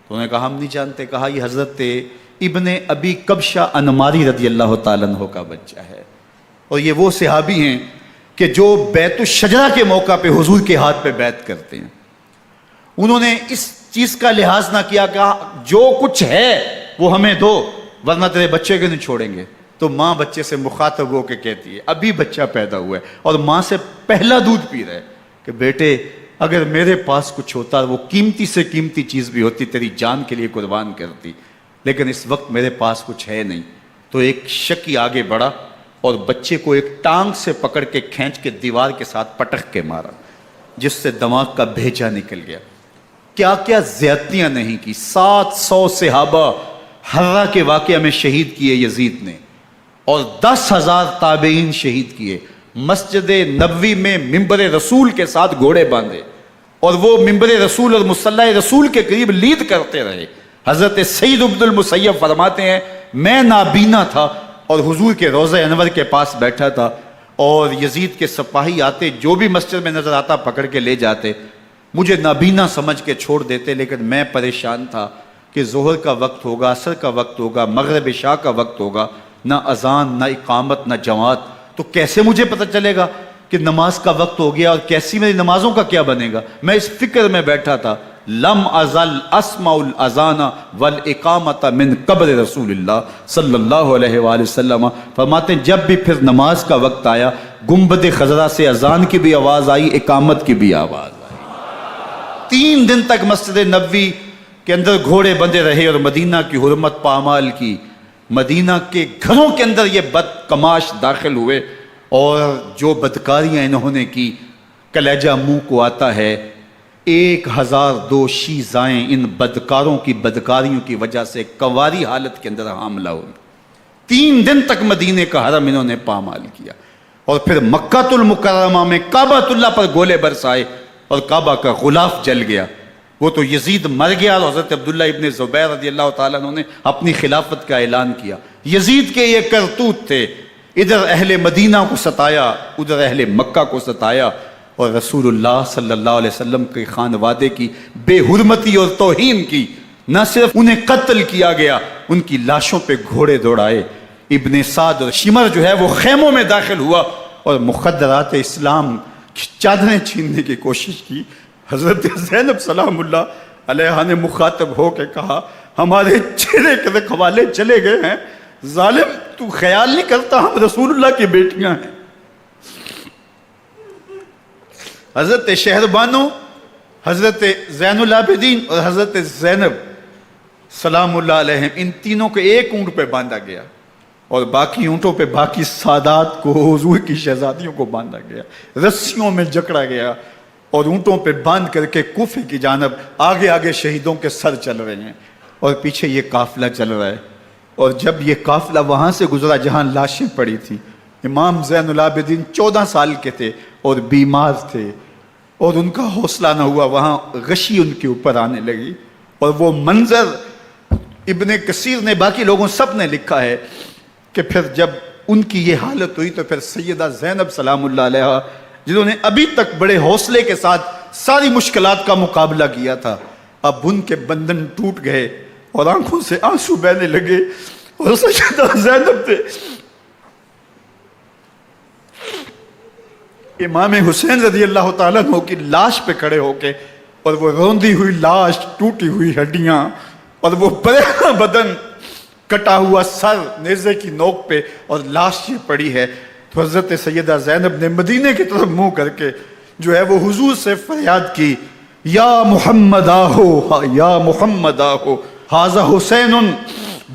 تو انہوں نے کہا ہم نہیں جانتے۔ کہا یہ حضرت ابن ابی کبشہ انماری رضی اللہ تعالیٰ عنہ کا بچہ ہے، اور یہ وہ صحابی ہیں کہ جو بیت الشجرہ کے موقع پہ حضور کے ہاتھ پہ بیعت کرتے ہیں۔ انہوں نے اس چیز کا لحاظ نہ کیا کہ جو کچھ ہے وہ ہمیں دو، ورنہ تیرے بچے کو نہیں چھوڑیں گے۔ تو ماں بچے سے مخاطب ہو کے کہتی ہے، ابھی بچہ پیدا ہوا ہے اور ماں سے پہلا دودھ پی رہا ہے، کہ بیٹے اگر میرے پاس کچھ ہوتا، وہ قیمتی سے قیمتی چیز بھی ہوتی، تیری جان کے لیے قربان کرتی، لیکن اس وقت میرے پاس کچھ ہے نہیں۔ تو ایک شکی آگے بڑھا اور بچے کو ایک ٹانگ سے پکڑ کے کھینچ کے دیوار کے ساتھ پٹک کے مارا، جس سے دماغ کا بھیجا نکل گیا۔ کیا کیا زیادتیاں نہیں کی۔ 700 صحابہ حرہ کے واقعہ میں شہید کیے یزید نے، اور 10,000 تابعین شہید کیے۔ مسجد نبوی میں ممبر رسول کے ساتھ گھوڑے باندھے، اور وہ ممبر رسول اور مصلی رسول کے قریب لید کرتے رہے۔ حضرت سید عبد المسیب فرماتے ہیں میں نابینا تھا اور حضور کے روضہ انور کے پاس بیٹھا تھا، اور یزید کے سپاہی آتے، جو بھی مسجد میں نظر آتا پکڑ کے لے جاتے، مجھے نابینا سمجھ کے چھوڑ دیتے، لیکن میں پریشان تھا کہ ظہر کا وقت ہوگا، عصر کا وقت ہوگا، مغرب عشاء کا وقت ہوگا، نہ اذان، نہ اقامت، نہ جماعت، تو کیسے مجھے پتہ چلے گا کہ نماز کا وقت ہو گیا، اور کیسی میری نمازوں کا کیا بنے گا؟ میں اس فکر میں بیٹھا تھا۔ لم ازل اسمع الاذان والاقامت من قبر رسول اللہ صلی اللہ علیہ وآلہ وسلم۔ فرماتے ہیں جب بھی پھر نماز کا وقت آیا، گنبد خضرا سے اذان کی بھی آواز آئی، اقامت کی بھی آواز آئی۔ 3 دن تک مسجد نبوی کے اندر گھوڑے بندے رہے، اور مدینہ کی حرمت پامال کی۔ مدینہ کے گھروں کے اندر یہ بدکماش داخل ہوئے، اور جو بدکاریاں انہوں نے کی، کلیجہ منہ کو آتا ہے۔ 1002 شیزائیں ان بدکاروں کی بدکاریوں کی وجہ سے کنواری حالت کے اندر حاملہ ہوئی۔ 3 دن تک مدینے کا حرم انہوں نے پامال کیا، اور پھر مکہ المکرمہ میں کعبۃ اللہ پر گولے برسائے، اور کعبہ کا غلاف جل گیا۔ وہ تو یزید مر گیا، اور حضرت عبداللہ ابن زبیر رضی اللہ تعالیٰ عنہ نے اپنی خلافت کا اعلان کیا۔ یزید کے یہ کرتوت تھے، ادھر اہل مدینہ کو ستایا، ادھر اہل مکہ کو ستایا، اور رسول اللہ صلی اللہ علیہ وسلم کے خانوادے کی بے حرمتی اور توہین کی۔ نہ صرف انہیں قتل کیا گیا، ان کی لاشوں پہ گھوڑے دوڑائے۔ ابن سعد اور شمر جو ہے وہ خیموں میں داخل ہوا، اور مخدرات اسلام کی چادریں چھیننے کی کوشش کی۔ حضرت زینب سلام اللہ علیہ نے مخاطب ہو کے کہا ہمارے چہرے کے رکھوالے چلے گئے ہیں، ظالم تو خیال نہیں کرتا ہم رسول اللہ کی بیٹیاں ہیں۔ حضرت شہربانو، حضرت زین العابدین اور حضرت زینب سلام اللہ علیہ، ان تینوں کو ایک اونٹ پہ باندھا گیا، اور باقی اونٹوں پہ باقی سادات کو، حضور کی شہزادیوں کو باندھا گیا، رسیوں میں جکڑا گیا، اور اونٹوں پہ باندھ کر کے کوفے کی جانب آگے آگے شہیدوں کے سر چل رہے ہیں، اور پیچھے یہ قافلہ چل رہا ہے۔ اور جب یہ قافلہ وہاں سے گزرا جہاں لاشیں پڑی تھی، امام زین العابدین 14 سال کے تھے اور بیمار تھے، اور ان کا حوصلہ نہ ہوا، وہاں غشی ان کے اوپر آنے لگی، اور وہ منظر ابن کثیر نے، باقی لوگوں سب نے لکھا ہے کہ پھر جب ان کی یہ حالت ہوئی تو پھر سیدہ زینب سلام اللہ علیہ، جنہوں نے ابھی تک بڑے حوصلے کے ساتھ ساری مشکلات کا مقابلہ کیا تھا، اب ان کے بندھن ٹوٹ گئے اور آنکھوں سے آنسو بہنے لگے، اور سیدہ زینب نے امام حسین رضی اللہ تعالیٰ عنہ کی لاش پہ کھڑے ہو کے، اور وہ روندی ہوئی لاش، ٹوٹی ہوئی ہڈیاں، اور وہ پریشاں بدن، کٹا ہوا سر نیزے کی نوک پہ، اور لاش یہ پڑی ہے، تو حضرت سیدہ زینب نے مدینے کی طرف منہ کر کے جو ہے وہ حضور سے فریاد کی، یا محمد آہو، یا محمد آہو، ھذا حسین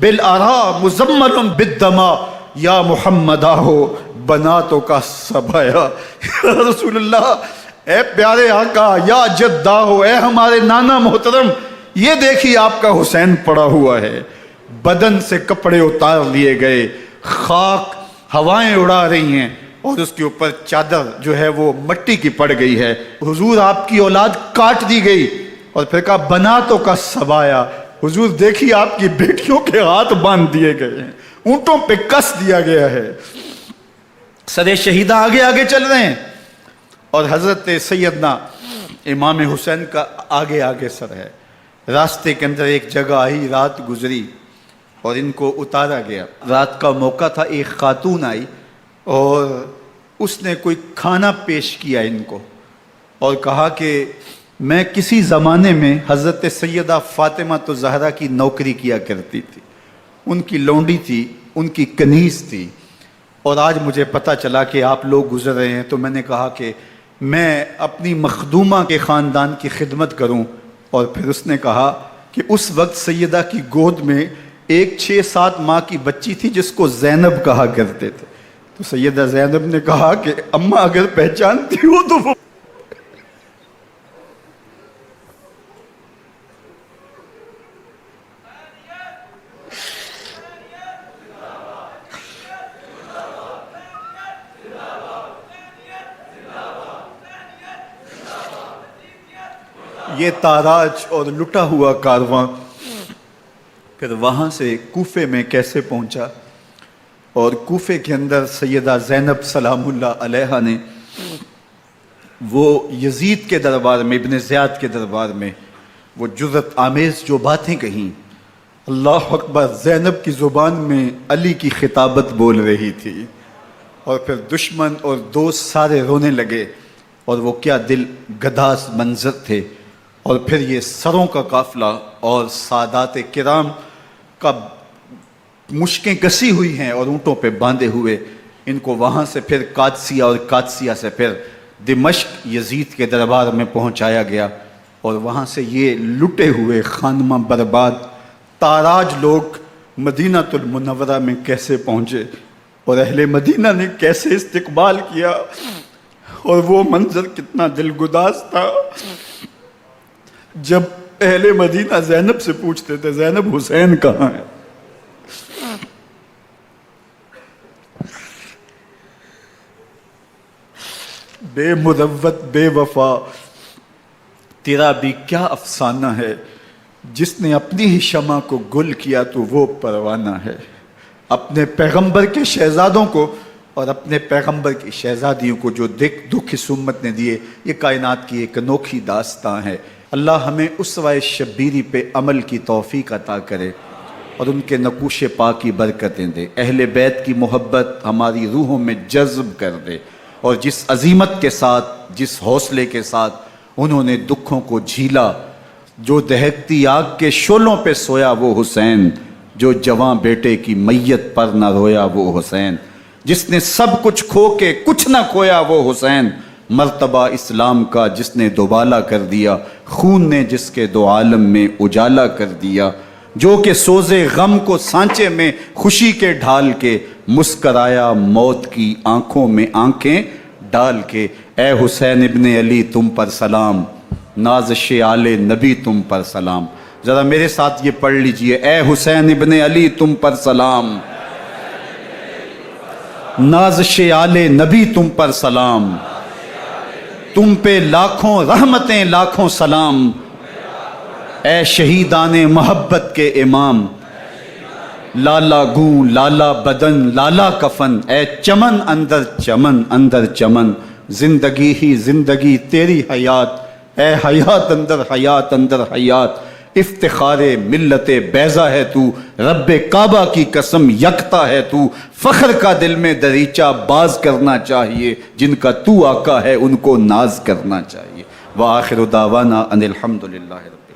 بالآراء مزمل بالدماء، یا محمد آہو بناتوں کا سبایا۔ یا رسول اللہ، اے پیارے آقا، یا جد آہو، اے ہمارے نانا محترم، یہ دیکھیے آپ کا حسین پڑا ہوا ہے، بدن سے کپڑے اتار لیے گئے، خاک ہوائیں اڑا رہی ہیں، اور اس کے اوپر چادر جو ہے وہ مٹی کی پڑ گئی ہے۔ حضور آپ کی اولاد کاٹ دی گئی، اور پھر کہا بناتوں کا سبایا، حضور دیکھیے آپ کی بیٹیوں کے ہاتھ باندھ دیے گئے ہیں، اونٹوں پہ کس دیا گیا ہے، سر شہیدہ آگے آگے چل رہے ہیں، اور حضرت سیدنا امام حسین کا آگے آگے سر ہے۔ راستے کے اندر ایک جگہ آئی، رات گزری اور ان کو اتارا گیا۔ رات کا موقع تھا، ایک خاتون آئی اور اس نے کوئی کھانا پیش کیا ان کو، اور کہا کہ میں کسی زمانے میں حضرت سیدہ فاطمہ الزہرا کی نوکری کیا کرتی تھی، ان کی لونڈی تھی، ان کی کنیز تھی، اور آج مجھے پتہ چلا کہ آپ لوگ گزر رہے ہیں، تو میں نے کہا کہ میں اپنی مخدومہ کے خاندان کی خدمت کروں۔ اور پھر اس نے کہا کہ اس وقت سیدہ کی گود میں ایک 6-7 ماہ کی بچی تھی جس کو زینب کہا کرتے تھے، تو سیدہ زینب نے کہا کہ اماں اگر پہچانتی ہو تو وہ یہ تاراج اور لٹا ہوا کارواں پھر وہاں سے کوفے میں کیسے پہنچا، اور کوفے کے اندر سیدہ زینب سلام اللہ علیہا نے وہ یزید کے دربار میں، ابن زیاد کے دربار میں وہ جرأت آمیز جو باتیں کہیں، اللہ اکبر، زینب کی زبان میں علی کی خطابت بول رہی تھی، اور پھر دشمن اور دوست سارے رونے لگے، اور وہ کیا دل گداز منظر تھے۔ اور پھر یہ سروں کا قافلہ اور سادات کرام کا مشکیں کسی ہوئی ہیں اور اونٹوں پہ باندھے ہوئے، ان کو وہاں سے پھر قادسیہ، اور قادسیہ سے پھر دمشق یزید کے دربار میں پہنچایا گیا، اور وہاں سے یہ لٹے ہوئے خانمہ برباد تاراج لوگ مدینہ المنورہ میں کیسے پہنچے، اور اہل مدینہ نے کیسے استقبال کیا، اور وہ منظر کتنا دلگداز تھا جب اہل مدینہ زینب سے پوچھتے تھے زینب حسین کہاں ہے؟ بے مروت بے وفا تیرا بھی کیا افسانہ ہے، جس نے اپنی ہی شمع کو گل کیا تو وہ پروانہ ہے۔ اپنے پیغمبر کے شہزادوں کو اور اپنے پیغمبر کی شہزادیوں کو جو دکھ اس امت نے دیے، یہ کائنات کی ایک انوکھی داستان ہے۔ اللہ ہمیں اسوہ شبیری پہ عمل کی توفیق عطا کرے اور ان کے نقوش پاک کی برکتیں دے، اہل بیت کی محبت ہماری روحوں میں جذب کر دے، اور جس عظیمت کے ساتھ، جس حوصلے کے ساتھ انہوں نے دکھوں کو جھیلا، جو دہکتی آگ کے شعلوں پہ سویا وہ حسین، جو جواں بیٹے کی میت پر نہ رویا وہ حسین، جس نے سب کچھ کھو کے کچھ نہ کھویا وہ حسین، مرتبہ اسلام کا جس نے دوبالا کر دیا، خون نے جس کے دو عالم میں اجالا کر دیا، جو کہ سوزے غم کو سانچے میں خوشی کے ڈھال کے مسکرایا موت کی آنکھوں میں آنکھیں ڈال کے۔ اے حسین ابن علی تم پر سلام، نازش آل نبی تم پر سلام۔ ذرا میرے ساتھ یہ پڑھ لیجئے، اے حسین ابن علی تم پر سلام، نازش آل نبی تم پر سلام، تم پہ لاکھوں رحمتیں لاکھوں سلام، اے شہیدان محبت کے امام، لالا گوں لالا بدن لالا کفن، اے چمن اندر چمن اندر چمن، زندگی ہی زندگی تیری حیات، اے حیات اندر حیات اندر حیات، افتخار ملت بیضا ہے تو، رب کعبہ کی قسم یکتا ہے تو، فخر کا دل میں دریچہ باز کرنا چاہیے، جن کا تو آقا ہے ان کو ناز کرنا چاہیے۔ وآخر دعوانا ان الحمدللہ رب